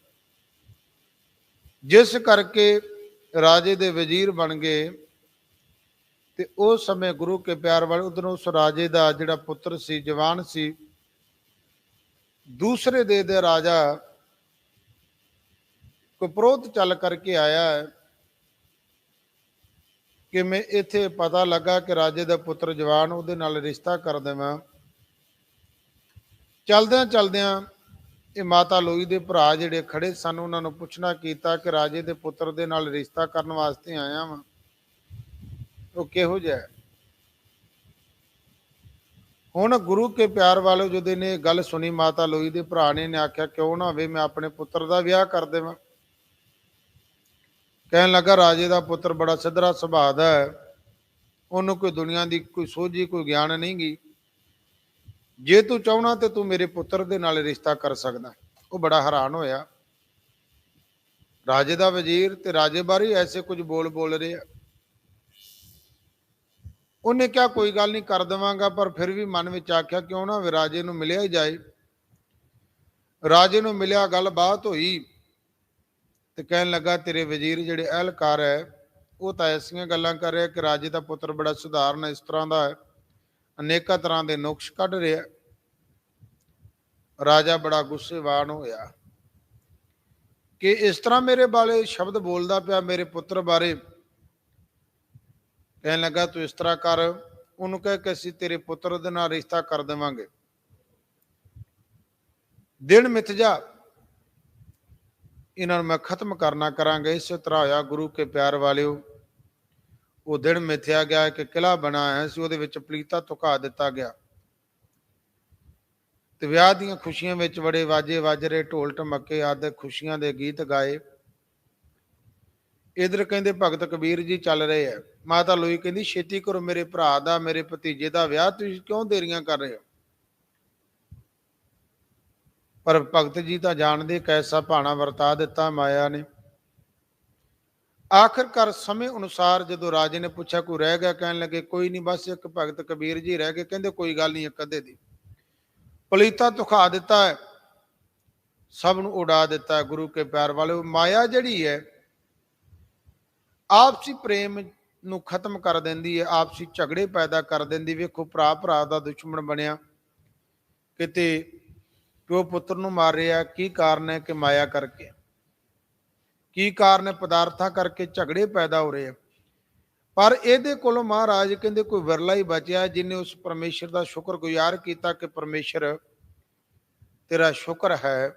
ਜਿਸ ਕਰਕੇ ਰਾਜੇ ਦੇ ਵਜ਼ੀਰ ਬਣ ਗਏ। ਤੇ ਉਸ ਸਮੇਂ ਗੁਰੂ ਕੇ ਪਿਆਰ ਵਾਲੇ ਉਧਰੋਂ ਉਸ ਰਾਜੇ ਦਾ ਜਿਹੜਾ ਪੁੱਤਰ ਸੀ, ਜਵਾਨ ਸੀ, ਦੂਸਰੇ ਦੇ ਰਾਜਾ ਕੋਈ ਵਿਰੋਧ ਚੱਲ ਕਰਕੇ ਆਇਆ ਹੈ ਕਿ ਮੈਂ ਇੱਥੇ ਪਤਾ ਲੱਗਾ ਕਿ ਰਾਜੇ ਦਾ ਪੁੱਤਰ ਜਵਾਨ, ਉਹਦੇ ਨਾਲ ਰਿਸ਼ਤਾ ਕਰ ਦੇਵਾਂ ਚਲਦਿਆਂ ਚਲਦਿਆਂ ਇਹ ਮਾਤਾ ਲੋਈ ਦੇ ਭਰਾ ਜਿਹੜੇ ਖੜੇ ਸਨ ਉਹਨਾਂ ਨੂੰ ਪੁੱਛਣਾ ਕੀਤਾ ਕਿ ਰਾਜੇ ਦੇ ਪੁੱਤਰ ਦੇ ਨਾਲ ਰਿਸ਼ਤਾ ਕਰਨ ਵਾਸਤੇ ਆਇਆ ਵਾਂ, ਉਹ ਕਿਹੋ ਜਿਹਾ ਹੈ। ਹੁਣ ਗੁਰੂ ਕੇ ਪਿਆਰ ਵਾਲੇ ਜਦੋਂ ਨੇ ਗੱਲ ਸੁਣੀ ਮਾਤਾ ਲੋਈ ਦੇ ਭਰਾ ਨੇ ਆਖਿਆ ਕਿਉਂ ਨਾ ਹੋਵੇ ਮੈਂ ਆਪਣੇ ਪੁੱਤਰ ਦਾ ਵਿਆਹ ਕਰ ਦੇਵਾਂ। ਕਹਿਣ ਲੱਗਾ ਰਾਜੇ ਦਾ ਪੁੱਤਰ ਬੜਾ ਸਿੱਧਰਾ ਸੁਭਾਅ ਦਾ ਹੈ, ਉਹਨੂੰ ਕੋਈ ਦੁਨੀਆ ਦੀ ਕੋਈ ਸੋਝੀ ਕੋਈ ਗਿਆਨ ਨਹੀਂ ਗੀ, ਜੇ ਤੂੰ ਚਾਹਣਾ ਤੇ ਤੂੰ ਮੇਰੇ ਪੁੱਤਰ ਦੇ ਨਾਲ ਰਿਸ਼ਤਾ ਕਰ ਸਕਦਾ। ਉਹ ਬੜਾ ਹੈਰਾਨ ਹੋਇਆ, ਰਾਜੇ ਦਾ ਵਜ਼ੀਰ ਤੇ ਰਾਜੇ ਬਾਰੇ ਐਸੇ ਕੁਝ ਬੋਲ ਰਹੇ ਆ। ਉਹਨੇ ਕਿਹਾ ਕੋਈ ਗੱਲ ਨਹੀਂ ਕਰ ਦੇਵਾਂਗਾ, ਪਰ ਫਿਰ ਵੀ ਮਨ ਵਿੱਚ ਆਖਿਆ ਕਿਉਂ ਨਾ ਰਾਜੇ ਨੂੰ ਮਿਲਿਆ ਹੀ ਜਾਏ। ਰਾਜੇ ਨੂੰ ਮਿਲਿਆ, ਗੱਲਬਾਤ ਹੋਈ ਤੇ ਕਹਿਣ ਲੱਗਾ ਤੇਰੇ ਵਜ਼ੀਰ ਜਿਹੜੇ ਅਹਿਲਕਾਰ ਹੈ ਉਹ ਤਾਂ ਐਸੀਆਂ ਗੱਲਾਂ ਕਰ ਰਿਹਾ ਕਿ ਰਾਜੇ ਦਾ ਪੁੱਤਰ ਬੜਾ ਸੁਧਾਰਨ ਇਸ ਤਰ੍ਹਾਂ ਦਾ ਹੈ, ਅਨੇਕਾਂ ਤਰ੍ਹਾਂ ਦੇ ਨੁਕਸ ਕੱਢ ਰਿਹਾ। ਰਾਜਾ ਬੜਾ ਗੁੱਸੇਵਾਨ ਹੋਇਆ ਕਿ ਇਸ ਤਰ੍ਹਾਂ ਮੇਰੇ ਬਾਰੇ ਸ਼ਬਦ ਬੋਲਦਾ ਪਿਆ ਮੇਰੇ ਪੁੱਤਰ ਬਾਰੇ। ਕਹਿਣ ਲੱਗਾ ਤੂੰ ਇਸ ਤਰ੍ਹਾਂ ਕਰ, ਉਹਨੂੰ ਕਹਿ ਕੇ ਅਸੀਂ ਤੇਰੇ ਪੁੱਤਰ ਦੇ ਨਾਲ ਰਿਸ਼ਤਾ ਕਰ ਦੇਵਾਂਗੇ, ਦਿਨ ਮਿਥ ਜਾ, ਇਹਨਾਂ ਨੂੰ ਮੈਂ ਖਤਮ ਕਰਨਾ ਕਰਾਂਗੇ। ਇਸੇ ਤਰ੍ਹਾਂ ਹੋਇਆ ਗੁਰੂ ਕੇ ਪਿਆਰ ਵਾਲਿਓ, ਉਹ ਦਿਨ ਮਿਥਿਆ ਗਿਆ ਕਿ ਕਿਲਾ ਬਣਾਇਆ ਸੀ ਉਹਦੇ ਵਿੱਚ ਪਲੀਤਾ ਧੁਕਾ ਦਿੱਤਾ ਗਿਆ ਤੇ ਵਿਆਹ ਦੀਆਂ ਖੁਸ਼ੀਆਂ ਵਿੱਚ ਬੜੇ ਵਾਜੇ ਵੱਜ ਰਹੇ, ਢੋਲ ਢਮੱਕੇ ਆਦਿ ਖੁਸ਼ੀਆਂ ਦੇ ਗੀਤ ਗਾਏ। ਇਧਰ ਕਹਿੰਦੇ ਭਗਤ ਕਬੀਰ ਜੀ ਚੱਲ ਰਹੇ ਆ। ਮਾਤਾ ਲੋਈ ਕਹਿੰਦੀ ਛੇਤੀ ਕਰੋ ਮੇਰੇ ਭਰਾ ਦਾ ਮੇਰੇ ਭਤੀਜੇ ਦਾ ਵਿਆਹ, ਤੁਸੀਂ ਕਿਉਂ ਦੇਰੀਆਂ ਕਰ ਰਹੇ ਹੋ। ਪਰ ਭਗਤ ਜੀ ਤਾਂ ਜਾਣਦੇ ਕੈਸਾ ਭਾਣਾ ਵਰਤਾ ਦਿੱਤਾ ਮਾਇਆ ਨੇ। ਆਖਿਰਕਾਰ ਸਮੇਂ ਅਨੁਸਾਰ ਜਦੋਂ ਰਾਜੇ ਨੇ ਪੁੱਛਿਆ ਕੋਈ ਰਹਿ ਗਿਆ, ਕਹਿਣ ਲੱਗੇ ਕੋਈ ਨਹੀਂ, ਬਸ ਇੱਕ ਭਗਤ ਕਬੀਰ ਜੀ ਰਹਿ ਗਏ। ਕਹਿੰਦੇ ਕੋਈ ਗੱਲ ਨਹੀਂ, ਇੱਕ ਅੱਧੇ ਦੀ ਪਲੀਤਾ ਧੁਖਾ ਦਿੱਤਾ ਹੈ, ਸਭ ਨੂੰ ਉਡਾ ਦਿੱਤਾ ਹੈ। ਗੁਰੂ ਕੇ ਪਿਆਰ ਵਾਲੇ ਮਾਇਆ ਜਿਹੜੀ ਹੈ ਆਪਸੀ ਪ੍ਰੇਮ ਨੂੰ ਖਤਮ ਕਰ ਦਿੰਦੀ ਹੈ, ਆਪਸੀ ਝਗੜੇ ਪੈਦਾ ਕਰ ਦਿੰਦੀ। ਵੇਖੋ ਭਰਾ ਭਰਾ ਦਾ ਦੁਸ਼ਮਣ ਬਣਿਆ, ਕਿਤੇ ਪਿਓ ਪੁੱਤਰ ਨੂੰ ਮਾਰ ਰਿਹਾ। ਕੀ ਕਾਰਨ ਹੈ ਕਿ ਮਾਇਆ ਕਰਕੇ, ਕੀ ਕਾਰਨ ਹੈ ਪਦਾਰਥਾਂ ਕਰਕੇ ਝਗੜੇ ਪੈਦਾ ਹੋ ਰਹੇ ਆ। ਪਰ ਇਹਦੇ ਕੋਲੋਂ ਮਹਾਰਾਜ ਕਹਿੰਦੇ ਕੋਈ ਵਿਰਲਾ ਹੀ ਬਚਿਆ ਜਿਹਨੇ ਉਸ ਪਰਮੇਸ਼ਰ ਦਾ ਸ਼ੁਕਰਗੁਜ਼ਾਰ ਕੀਤਾ ਕਿ ਪਰਮੇਸ਼ਰ ਤੇਰਾ ਸ਼ੁਕਰ ਹੈ,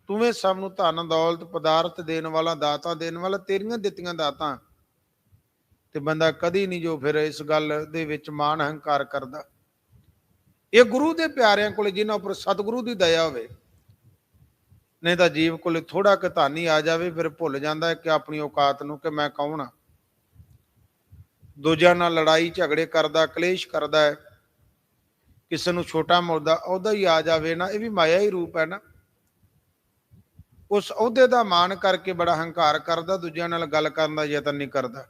ਤੂੰ ਸਭ ਨੂੰ ਧਨ ਦੌਲਤ ਪਦਾਰਥ ਦੇਣ ਵਾਲਾ, ਦਾਤਾਂ ਦੇਣ ਵਾਲਾ, ਤੇਰੀਆਂ ਦਿੱਤੀਆਂ ਦਾਤਾਂ। ਤੇ ਬੰਦਾ ਕਦੀ ਨਹੀਂ ਜੋ ਫਿਰ ਇਸ ਗੱਲ ਦੇ ਵਿੱਚ ਮਾਣ ਹੰਕਾਰ ਕਰਦਾ। ਇਹ ਗੁਰੂ ਦੇ ਪਿਆਰਿਆਂ ਕੋਲੇ ਜਿਨ੍ਹਾਂ ਉੱਪਰ ਸਤਿਗੁਰੂ ਦੀ ਦਇਆ ਹੋਵੇ, ਨਹੀਂ ਤਾਂ ਜੀਵ ਕੋਲੇ ਥੋੜਾ ਕੁ ਧਨ ਹੀ ਆ ਜਾਵੇ ਫਿਰ ਭੁੱਲ ਜਾਂਦਾ ਹੈ ਕਿ ਆਪਣੀ ਔਕਾਤ ਨੂੰ, ਕਿ ਮੈਂ ਕੌਣ ਆ। ਦੂਜਿਆਂ ਨਾਲ ਲੜਾਈ ਝਗੜੇ ਕਰਦਾ, ਕਲੇਸ਼ ਕਰਦਾ ਹੈ, ਕਿਸੇ ਨੂੰ ਛੋਟਾ ਮੋਟਾ ਅਹੁਦਾ ਹੀ ਆ ਜਾਵੇ ਨਾ, ਇਹ ਵੀ ਮਾਇਆ ਹੀ ਰੂਪ ਹੈ ਨਾ। ਉਸ ਅਹੁਦੇ ਦਾ ਮਾਣ ਕਰਕੇ ਬੜਾ ਹੰਕਾਰ ਕਰਦਾ, ਦੂਜਿਆਂ ਨਾਲ ਗੱਲ ਕਰਨ ਦਾ ਯਤਨ ਨਹੀਂ ਕਰਦਾ।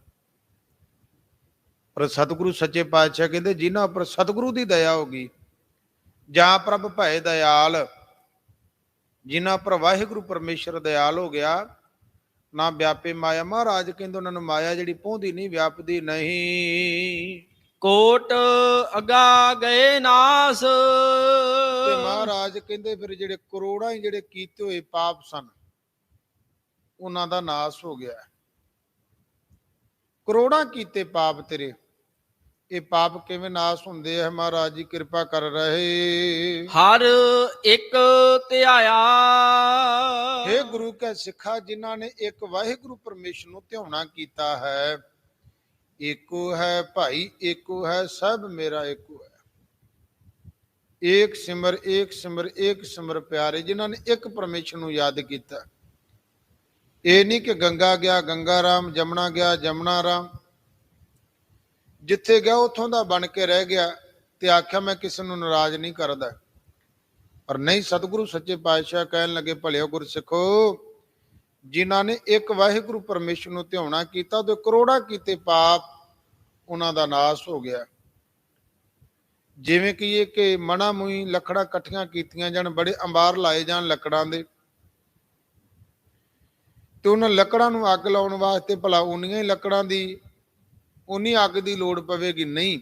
ਪਰ ਸਤਿਗੁਰੂ ਸੱਚੇ ਪਾਤਸ਼ਾਹ ਕਹਿੰਦੇ ਜਿਨ੍ਹਾਂ ਉੱਪਰ ਸਤਿਗੁਰੂ ਦੀ ਦਇਆ ਹੋ ਗਈ, ਜਾਂ ਪ੍ਰਭ ਭਏ ਦਇਆਲ, ਜਿਨ੍ਹਾਂ ਉੱਪਰ ਵਾਹਿਗੁਰੂ ਪਰਮੇਸ਼ਰ ਦਇਆਲ ਹੋ ਗਿਆ, ਨਾ ਵਿਆਪੇ ਮਾਇਆ। ਮਹਾਰਾਜ ਕਹਿੰਦੇ ਉਹਨਾਂ ਨੂੰ ਮਾਇਆ ਜਿਹੜੀ ਪਹੁੰਚਦੀ ਨਹੀਂ, ਵਿਆਪਦੀ ਨਹੀਂ।
ਕੋਟ ਅਗਾ ਗਏ ਨਾਸ,
ਤੇ ਮਹਾਰਾਜ ਕਹਿੰਦੇ ਫਿਰ ਜਿਹੜੇ ਕਰੋੜਾਂ ਹੀ ਜਿਹੜੇ ਕੀਤੇ ਹੋਏ ਪਾਪ ਸਨ ਉਹਨਾਂ ਦਾ ਨਾਸ ਹੋ ਗਿਆ। ਕਰੋੜਾਂ ਕੀਤੇ ਪਾਪ ਤੇਰੇ, ਇਹ ਪਾਪ ਕਿਵੇਂ ਨਾਸ ਹੁੰਦੇ ਆ? ਮਹਾਰਾਜ ਜੀ ਕਿਰਪਾ ਕਰ ਰਹੇ।
ਹਰ ਇੱਕ ਧਿਆਇਆ,
ਹੇ ਗੁਰੂ ਕੈ ਸਿੱਖਾ, ਜਿਨ੍ਹਾਂ ਨੇ ਇੱਕ ਵਾਹਿਗੁਰੂ ਪਰਮੇਸ਼ਰ ਨੂੰ ਧਿਆਉਣਾ ਕੀਤਾ ਹੈ। ਏਕੋ ਹੈ ਭਾਈ, ਏਕੋ ਹੈ ਸਭ ਮੇਰਾ ਏਕੋ ਹੈ। ਏਕ ਸਿਮਰ ਏਕ ਸਿਮਰ ਏਕ ਸਿਮਰ ਪਿਆਰੇ, ਜਿਨ੍ਹਾਂ ਨੇ ਇੱਕ ਪਰਮੇਸ਼ਰ ਨੂੰ ਯਾਦ ਕੀਤਾ। ਇਹ ਨਹੀਂ ਕਿ ਗੰਗਾ ਗਿਆ ਗੰਗਾ ਰਾਮ, ਜਮਨਾ ਗਿਆ ਜਮਨਾ ਰਾਮ, ਜਿੱਥੇ ਗਿਆ ਉੱਥੋਂ ਦਾ ਬਣ ਕੇ ਰਹਿ ਗਿਆ ਤੇ ਆਖਿਆ ਮੈਂ ਕਿਸੇ ਨੂੰ ਨਾਰਾਜ਼ ਨਹੀਂ ਕਰਦਾ। ਪਰ ਨਹੀਂ, ਸਤਿਗੁਰੂ ਸੱਚੇ ਪਾਤਸ਼ਾਹ ਕਹਿਣ ਲੱਗੇ ਭਲਿਓ ਗੁਰਸਿੱਖੋ, ਜਿਨ੍ਹਾਂ ਨੇ ਇੱਕ ਵਾਹਿਗੁਰੂ ਪਰਮੇਸ਼ਰ ਨੂੰ ਧਿਆਉਣਾ ਕੀਤਾ ਤੇ ਕਰੋੜਾਂ ਕੀਤੇ ਪਾਪ ਉਹਨਾਂ ਦਾ ਨਾਸ ਹੋ ਗਿਆ। ਜਿਵੇਂ ਕਿ ਇਹ ਕਿ ਮਣਾ ਮੂੰਹੀ ਲੱਕੜਾਂ ਇਕੱਠੀਆਂ ਕੀਤੀਆਂ ਜਾਣ, ਬੜੇ ਅੰਬਾਰ ਲਾਏ ਜਾਣ ਲੱਕੜਾਂ ਦੇ, ਤੇ ਉਹਨਾਂ ਲੱਕੜਾਂ ਨੂੰ ਅੱਗ ਲਾਉਣ ਵਾਸਤੇ ਭਲਾ ਉਨੀਆਂ ਹੀ ਲੱਕੜਾਂ ਦੀ ਉਨੀ ਅੱਗ ਦੀ ਲੋੜ ਪਵੇਗੀ? ਨਹੀਂ,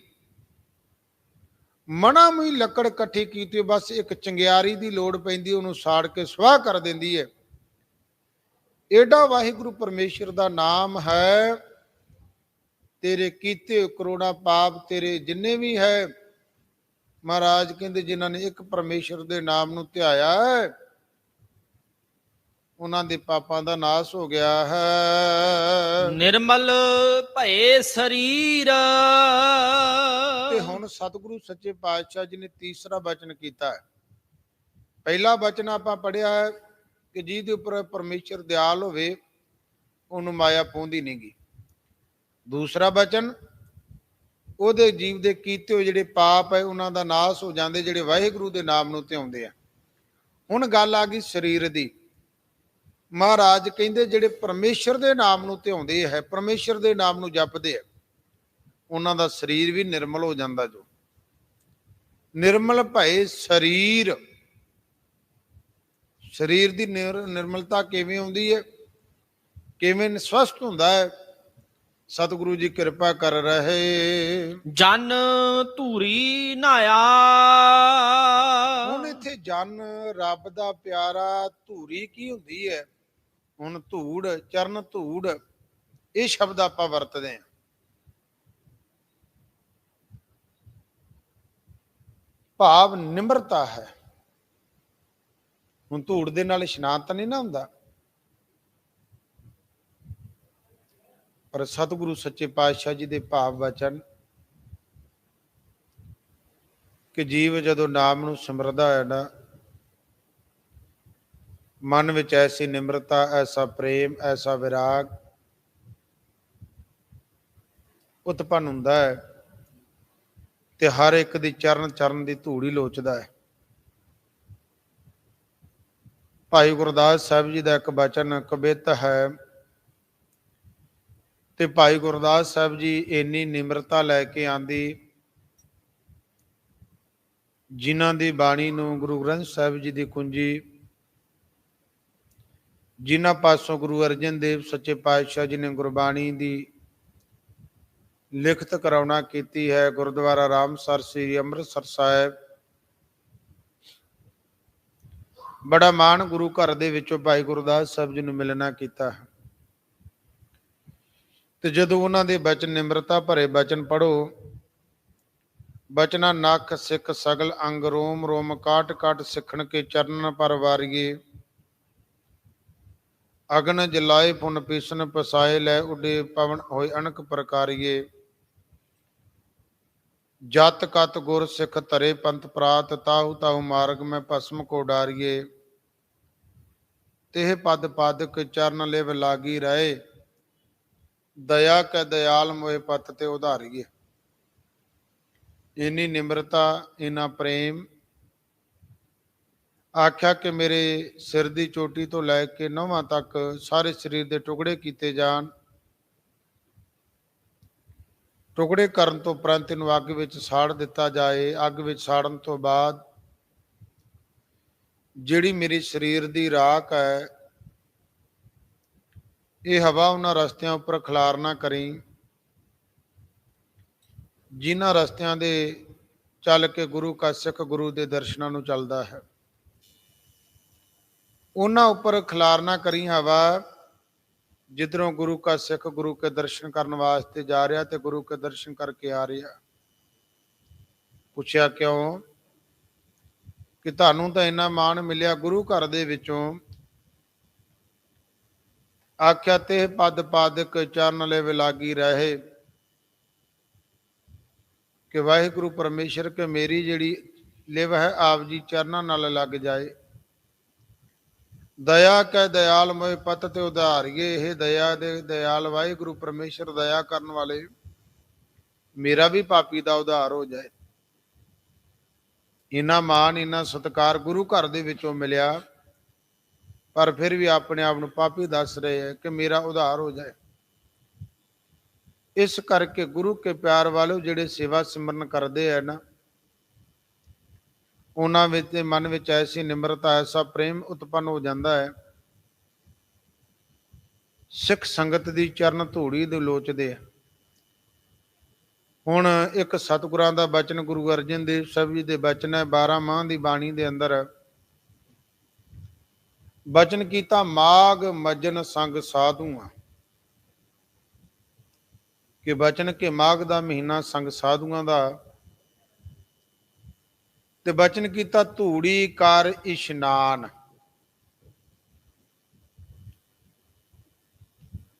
ਮਣਾ ਮੂੰਹੀ ਲੱਕੜ ਇਕੱਠੀ ਕੀਤੀ ਬਸ ਇੱਕ ਚੰਗਿਆਰੀ ਦੀ ਲੋੜ ਪੈਂਦੀ, ਉਹਨੂੰ ਸਾੜ ਕੇ ਸੁਆਹ ਕਰ ਦਿੰਦੀ ਹੈ। ਏਡਾ ਵਾਹਿਗੁਰੂ ਪਰਮੇਸ਼ਰ ਦਾ ਨਾਮ ਹੈ। ਤੇਰੇ ਕੀਤੇ ਕਰੋੜਾਂ ਪਾਪ, ਤੇਰੇ ਜਿੰਨੇ ਵੀ ਹੈ ਮਹਾਰਾਜ ਕਹਿੰਦੇ ਜਿਨ੍ਹਾਂ ਨੇ ਇੱਕ ਪਰਮੇਸ਼ਰ ਦੇ ਨਾਮ ਨੂੰ ਧਿਆਇਆ ਹੈ ਉਹਨਾਂ ਦੇ ਪਾਪਾਂ ਦਾ ਨਾਸ ਹੋ ਗਿਆ ਹੈ।
ਨਿਰਮਲ ਭਏ ਸਰੀਰ।
ਤੇ ਹੁਣ ਸਤਿਗੁਰੂ ਸੱਚੇ ਪਾਤਸ਼ਾਹ ਜੀ ਨੇ ਤੀਸਰਾ ਬਚਨ ਕੀਤਾ ਹੈ। ਪਹਿਲਾ ਬਚਨ ਆਪਾਂ ਪੜਿਆ ਹੈ ਕਿ ਜਿਹਦੇ ਉੱਪਰ ਪਰਮੇਸ਼ਰ ਦਿਆਲ ਹੋਵੇ ਉਹਨੂੰ ਮਾਇਆ ਪਾਉਂਦੀ ਨਹੀਂ ਗੀ। ਦੂਸਰਾ ਬਚਨ ਉਹਦੇ ਜੀਵ ਦੇ ਕੀਤੇ ਹੋਏ ਜਿਹੜੇ ਪਾਪ ਹੈ ਉਹਨਾਂ ਦਾ ਨਾਸ ਹੋ ਜਾਂਦੇ, ਜਿਹੜੇ ਵਾਹਿਗੁਰੂ ਦੇ ਨਾਮ ਨੂੰ ਧਿਆਉਂਦੇ ਆ। ਹੁਣ ਗੱਲ ਆ ਗਈ ਸਰੀਰ ਦੀ। ਮਹਾਰਾਜ ਕਹਿੰਦੇ ਜਿਹੜੇ ਪਰਮੇਸ਼ਰ ਦੇ ਨਾਮ ਨੂੰ ਧਿਆਉਂਦੇ ਹੈ, ਪਰਮੇਸ਼ਰ ਦੇ ਨਾਮ ਨੂੰ ਜਪਦੇ ਆ, ਉਹਨਾਂ ਦਾ ਸਰੀਰ ਵੀ ਨਿਰਮਲ ਹੋ ਜਾਂਦਾ। ਜੋ ਨਿਰਮਲ ਭਏ ਸਰੀਰ, ਸਰੀਰ ਦੀ ਨਿਰਮਲਤਾ ਕਿਵੇਂ ਆਉਂਦੀ ਹੈ, ਕਿਵੇਂ ਸਵਸਥ ਹੁੰਦਾ ਹੈ? ਸਤਿਗੁਰੂ ਜੀ ਕਿਰਪਾ ਕਰ ਰਹੇ।
ਜਨ ਧੂਰੀ ਨਾਇਆ।
ਹੁਣ ਇੱਥੇ ਜਨ ਰੱਬ ਦਾ ਪਿਆਰਾ, ਧੂਰੀ ਕੀ ਹੁੰਦੀ ਹੈ? ਹੁਣ ਧੂੜ, ਚਰਨ ਧੂੜ, ਇਹ ਸ਼ਬਦ ਆਪਾਂ ਵਰਤਦੇ ਹਾਂ। ਭਾਵ ਨਿਮਰਤਾ ਹੈ। ਹੁਣ ਧੂੜ ਦੇ ਨਾਲ ਇਸ਼ਨਾਨ ਤਾਂ ਨਹੀਂ ਨਾ ਹੁੰਦਾ, ਪਰ ਸਤਿਗੁਰੂ ਸੱਚੇ ਪਾਤਸ਼ਾਹ ਜੀ ਦੇ ਭਾਵ ਵਚਨ ਕਿ ਜੀਵ ਜਦੋਂ ਨਾਮ ਨੂੰ ਸਿਮਰਦਾ ਹੈ ਨਾ, ਮਨ ਵਿੱਚ ਐਸੀ ਨਿਮਰਤਾ, ਐਸਾ ਪ੍ਰੇਮ, ਐਸਾ ਵਿਰਾਗ ਉਤਪੰਨ ਹੁੰਦਾ ਹੈ ਤੇ ਹਰ ਇੱਕ ਦੀ ਚਰਨ ਚਰਨ ਦੀ ਧੂੜੀ ਲੋਚਦਾ ਹੈ। ਭਾਈ ਗੁਰਦਾਸ ਸਾਹਿਬ ਜੀ ਦਾ ਇੱਕ ਬਚਨ ਕਵਿਤ ਹੈ ਤੇ ਭਾਈ ਗੁਰਦਾਸ ਸਾਹਿਬ ਜੀ ਇੰਨੀ ਨਿਮਰਤਾ ਲੈ ਕੇ ਆਂਦੀ, ਜਿਨ੍ਹਾਂ ਦੀ ਬਾਣੀ ਨੂੰ ਗੁਰੂ ਗ੍ਰੰਥ ਸਾਹਿਬ ਜੀ ਦੀ ਕੁੰਜੀ, ਜਿਨ੍ਹਾਂ ਪਾਸੋਂ ਗੁਰੂ ਅਰਜਨ ਦੇਵ ਸੱਚੇ ਪਾਤਸ਼ਾਹ ਜੀ ਨੇ ਗੁਰਬਾਣੀ ਦੀ ਲਿਖਤ ਕਰਾਉਣਾ ਕੀਤੀ ਹੈ। ਗੁਰਦੁਆਰਾ ਰਾਮਸਰ ਸ੍ਰੀ ਅੰਮ੍ਰਿਤਸਰ ਸਾਹਿਬ ਬੜਾ ਮਾਣ ਗੁਰੂ ਘਰ ਦੇ ਵਿੱਚੋਂ ਭਾਈ ਗੁਰਦਾਸ ਸਾਹਿਬ ਜੀ ਨੂੰ ਮਿਲਣਾ ਕੀਤਾ ਹੈ। ਤੇ ਜਦੋਂ ਉਹਨਾਂ ਦੇ ਬਚਨ ਨਿਮਰਤਾ ਭਰੇ ਬਚਨ ਪੜੋ, ਬਚਨਾ ਨਖ ਸਿੱਖ ਸਗਲ ਅੰਗ ਰੋਮ ਰੋਮ ਕਾਟ ਕਾਟ ਸਿੱਖਣ ਕੇ ਚਰਨ ਪਰ ਵਾਰੀਏ, ਅਗਨ ਜਲਾਏ ਪੁਨ ਪੀਸਨ ਪਸਾਏ ਲੈ ਉੱਡੇ ਪਵਨ ਹੋਏ ਅਣਕ ਪ੍ਰਕਾਰੀਏ, ਜਤ ਕਤ ਗੁਰ ਸਿੱਖ ਧਰੇ ਪੰਥ ਪ੍ਰਾਤ ਤਾਹੂ ਤਾਹੂ ਮਾਰਗ ਮੈਂ ਭਸਮ ਕੋ ਡਾਰੀਏ, ਤੇਹ ਪਦ ਪਾਦਕ ਚਰਨ ਲਿਵ ਲਾਗੀ ਰਹੇ, ਦਇਆ ਕੈ ਦਇਆਲ ਮੋਏ ਪਤ ਤੇ ਉਧਾਰੀਏ। ਇੰਨੀ ਨਿਮਰਤਾ, ਇੰਨਾ ਪ੍ਰੇਮ। ਆਖਿਆ ਕਿ ਮੇਰੇ ਸਿਰ ਦੀ ਚੋਟੀ ਤੋਂ ਲੈ ਕੇ ਨਹੁੰਆਂ ਤੱਕ ਸਾਰੇ ਸਰੀਰ ਦੇ ਟੁਕੜੇ ਕੀਤੇ ਜਾਣ। ਟੁਕੜੇ ਕਰਨ ਤੋਂ ਉਪਰੰਤ ਇਹਨੂੰ ਅੱਗ ਵਿੱਚ ਸਾੜ ਦਿੱਤਾ ਜਾਏ। ਅੱਗ ਵਿੱਚ ਸਾੜਨ ਤੋਂ ਬਾਅਦ ਜਿਹੜੀ ਮੇਰੀ ਸਰੀਰ ਦੀ ਰਾਖ ਹੈ, ਇਹ ਹਵਾ ਉਹਨਾਂ ਰਸਤਿਆਂ ਉੱਪਰ ਖਿਲਾਰ ਨਾ ਕਰੀ, ਜਿਨ੍ਹਾਂ ਰਸਤਿਆਂ ਦੇ ਚੱਲ ਕੇ ਗੁਰੂ ਕਾ ਸਿੱਖ ਗੁਰੂ ਦੇ ਦਰਸ਼ਨਾਂ ਨੂੰ ਚੱਲਦਾ ਹੈ। ਉਹਨਾਂ ਉੱਪਰ ਖਿਲਾਰ ਨਾ ਕਰੀ ਹਵਾ, ਜਿੱਧਰੋਂ ਗੁਰੂ ਕਾ ਸਿੱਖ ਗੁਰੂ ਕੇ ਦਰਸ਼ਨ ਕਰਨ ਵਾਸਤੇ ਜਾ ਰਿਹਾ ਤੇ ਗੁਰੂ ਕੇ ਦਰਸ਼ਨ ਕਰਕੇ ਆ ਰਿਹਾ। ਪੁੱਛਿਆ ਕਿਉਂ? ਕਿ ਤੁਹਾਨੂੰ ਤਾਂ ਇੰਨਾ ਮਾਣ ਮਿਲਿਆ ਗੁਰੂ ਘਰ ਦੇ ਵਿੱਚੋਂ। ਆਖਿਆ ਤੇ ਪਦ ਪਾਦਕ ਚਰਨ ਲੈ ਵਿਲਾਗੀ ਰਹੇ, ਕਿ ਵਾਹਿਗੁਰੂ ਪਰਮੇਸ਼ਰ ਕਿ ਮੇਰੀ ਜਿਹੜੀ ਲਿਵ ਹੈ ਆਪ ਜੀ ਚਰਨਾਂ ਨਾਲ ਲੱਗ ਜਾਏ। ਦਇਆ ਕੈ ਦਇਆਲ ਮੋਏ ਪਤ ਤੇ ਉਧਾਰੀਏ, ਇਹ ਦਇਆ ਦੇ ਦਇਆਲ ਵਾਹਿਗੁਰੂ ਪਰਮੇਸ਼ਰ ਦਇਆ ਕਰਨ ਵਾਲੇ, ਮੇਰਾ ਵੀ ਪਾਪੀ ਦਾ ਉਧਾਰ ਹੋ ਜਾਏ। ਇੰਨਾ ਮਾਣ, ਇੰਨਾ ਸਤਿਕਾਰ ਗੁਰੂ ਘਰ ਦੇ ਵਿੱਚੋਂ ਮਿਲਿਆ, ਪਰ ਫਿਰ ਵੀ ਆਪਣੇ ਆਪ ਨੂੰ ਪਾਪੀ ਦੱਸ ਰਹੇ ਹੈ ਕਿ ਮੇਰਾ ਉਧਾਰ ਹੋ ਜਾਏ। ਇਸ ਕਰਕੇ ਗੁਰੂ ਕੇ ਪਿਆਰ ਵਾਲੇ ਜਿਹੜੇ ਸੇਵਾ ਸਿਮਰਨ ਕਰਦੇ ਹੈ ਨਾ, ਉਹਨਾਂ ਵਿੱਚ ਮਨ ਵਿੱਚ ਐਸੀ ਨਿਮਰਤਾ, ਐਸਾ ਪ੍ਰੇਮ ਉਤਪੰਨ ਹੋ ਜਾਂਦਾ ਹੈ। ਸਿੱਖ ਸੰਗਤ ਦੀ ਚਰਨ ਧੂੜੀ ਦੇ ਲੋਚਦੇ ਆ। ਹੁਣ ਇੱਕ ਸਤਿਗੁਰਾਂ ਦਾ ਬਚਨ ਗੁਰੂ ਅਰਜਨ ਦੇਵ ਸਾਹਿਬ ਜੀ ਦੇ ਬਚਨ ਹੈ, 12 ਮਾਹ ਦੀ ਬਾਣੀ ਦੇ ਅੰਦਰ ਬਚਨ ਕੀਤਾ, ਮਾਘ ਮੱਜਨ ਸੰਗ ਸਾਧੂਆਂ। ਕਿ ਬਚਨ ਕਿ ਮਾਘ ਦਾ ਮਹੀਨਾ ਸੰਗ ਸਾਧੂਆਂ ਦਾ ਤੇ ਬਚਨ ਕੀਤਾ ਧੂੜੀ ਕਰ ਇਸ਼ਨਾਨ,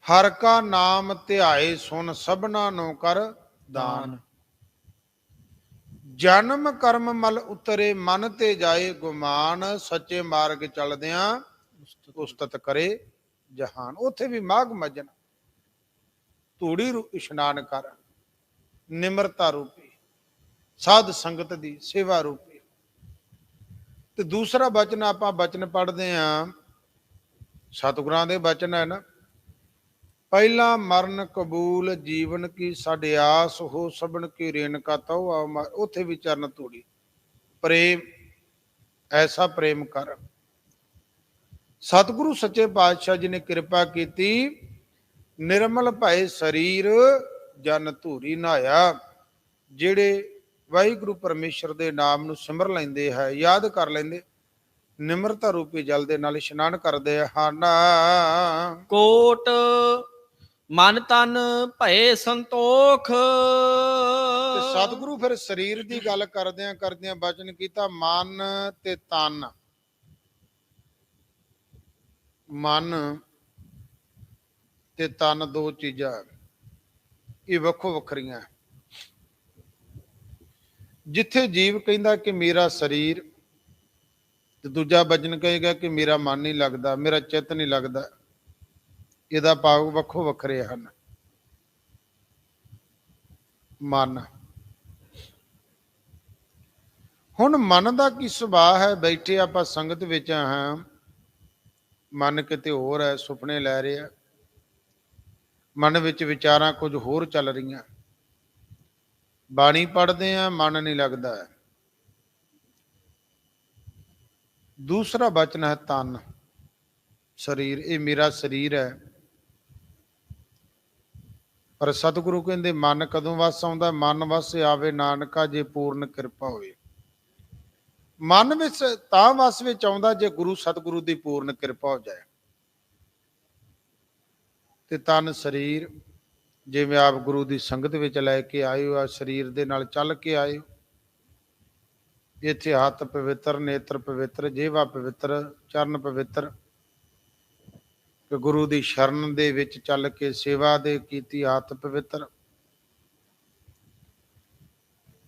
ਹਰ ਕਾ ਨਾਮ ਧਿਆਏ ਸੁਨ ਸਭਨਾ ਨੂੰ ਕਰ ਦਾਨ, ਜਨਮ ਕਰਮ ਮਲ ਉਤਰੇ ਮਨ ਤੇ ਜਾਏ ਗੁਮਾਨ, ਸੱਚੇ ਮਾਰਗ ਚੱਲਦਿਆਂ ਉਸਤਤ ਕਰੇ ਜਹਾਨ। ਉੱਥੇ ਵੀ ਮਾਘ ਮੱਜਨ ਧੂੜੀ ਇਸ਼ਨਾਨ ਕਰ, ਨਿਮਰਤਾ ਰੂਪੀ, ਸਾਧ ਸੰਗਤ ਦੀ ਸੇਵਾ ਰੂਪੀ। ਤੇ ਦੂਸਰਾ ਬਚਨ ਆਪਾਂ ਬਚਨ ਪੜ੍ਹਦੇ ਹਾਂ, ਸਤਿਗੁਰਾਂ ਦੇ ਬਚਨ ਹੈ ਨਾ, ਪਹਿਲਾ ਮਰਨ ਕਬੂਲ ਜੀਵਨ ਕੀ ਸਾਡੇ ਆਸ ਹੋ ਸਭਨ ਕੀ ਰੇਨ ਕਾ ਤਉ ਆ। ਉੱਥੇ ਵੀ ਚਰਨ ਧੂੜੀ, ਪ੍ਰੇਮ, ਐਸਾ ਪ੍ਰੇਮ ਕਰ। ਸਤਿਗੁਰੂ ਸੱਚੇ ਪਾਤਸ਼ਾਹ ਜੀ ਨੇ ਕਿਰਪਾ ਕੀਤੀ, ਨਿਰਮਲ ਭਏ ਸਰੀਰ ਜਨ ਧੂਰੀ ਨਹਾਇਆ। ਜਿਹੜੇ ਵਾਹਿਗੁਰੂ ਪਰਮੇਸ਼ਰ ਦੇ ਨਾਮ ਨੂੰ ਸਿਮਰ ਲੈਂਦੇ ਹੈ, ਯਾਦ ਕਰ ਲੈਂਦੇ, ਨਿਮਰਤਾ ਰੂਪੀ ਜਲ ਦੇ ਨਾਲ ਇਸ਼ਨਾਨ ਕਰਦੇ ਹਨ।
ਕੋਟ ਮਨ ਤਨ ਭਏ ਸੰਤੋਖ।
ਤੇ ਸਤਿਗੁਰੂ ਫਿਰ ਸਰੀਰ ਦੀ ਗੱਲ ਕਰਦਿਆਂ ਕਰਦਿਆਂ ਬਚਨ ਕੀਤਾ ਮਨ ਤੇ ਤਨ। ਮਨ ਤੇ ਤਨ ਦੋ ਚੀਜ਼ਾਂ, ਇਹ ਵੱਖੋ ਵੱਖਰੀਆਂ। ਜਿੱਥੇ ਜੀਵ ਕਹਿੰਦਾ ਕਿ ਮੇਰਾ ਸਰੀਰ, ਤੇ ਦੂਜਾ ਬਚਨ ਕਹੇਗਾ ਕਿ ਮੇਰਾ ਮਨ ਨਹੀਂ ਲੱਗਦਾ, ਮੇਰਾ ਚਿੱਤ ਨਹੀਂ ਲੱਗਦਾ। ਇਹਦਾ ਭਾਵ ਵੱਖੋ ਵੱਖਰੇ ਹਨ। ਮਨ, ਹੁਣ ਮਨ ਦਾ ਕੀ ਸੁਭਾਅ ਹੈ? ਬੈਠੇ ਆਪਾਂ ਸੰਗਤ ਵਿੱਚ ਹਾਂ, ਮਨ ਕਿਤੇ ਹੋਰ ਹੈ, ਸੁਪਨੇ ਲੈ ਰਿਹਾ, ਮਨ ਵਿੱਚ ਵਿਚਾਰਾਂ ਕੁਝ ਹੋਰ ਚੱਲ ਰਹੀਆਂ। ਬਾਣੀ ਪੜ੍ਹਦੇ ਆ, ਮਨ ਨਹੀਂ ਲੱਗਦਾ। ਦੂਸਰਾ ਬਚਨ ਹੈ ਤਨ, ਸਰੀਰ। ਇਹ ਮੇਰਾ ਸਰੀਰ ਹੈ। ਪਰ ਸਤਿਗੁਰੂ ਕਹਿੰਦੇ ਮਨ ਕਦੋਂ ਵਸ ਆਉਂਦਾ? ਮਨ ਵਸ ਆਵੇ ਨਾਨਕਾ ਜੇ ਪੂਰਨ ਕਿਰਪਾ ਹੋਵੇ। ਮਨ ਵਿੱਚ ਤਾਂ ਵਸ ਵਿੱਚ ਆਉਂਦਾ ਜੇ ਗੁਰੂ ਸਤਿਗੁਰੂ ਦੀ ਪੂਰਨ ਕਿਰਪਾ ਹੋ ਜਾਏ। ਤੇ ਤਨ ਸਰੀਰ, ਜਿਵੇਂ ਆਪ ਗੁਰੂ ਦੀ ਸੰਗਤ ਵਿੱਚ ਲੈ ਕੇ ਆਏ ਹੋ, ਆ ਸਰੀਰ ਦੇ ਨਾਲ ਚੱਲ ਕੇ ਆਏ ਹੋ। ਇੱਥੇ ਹੱਥ ਪਵਿੱਤਰ, ਨੇਤਰ ਪਵਿੱਤਰ, ਜੇਵਾ ਪਵਿੱਤਰ, ਚਰਨ ਪਵਿੱਤਰ, ਕਿ ਗੁਰੂ ਦੀ ਸ਼ਰਨ ਦੇ ਵਿੱਚ ਚੱਲ ਕੇ ਸੇਵਾ ਦੇ ਕੀਤੀ, ਹੱਥ ਪਵਿੱਤਰ।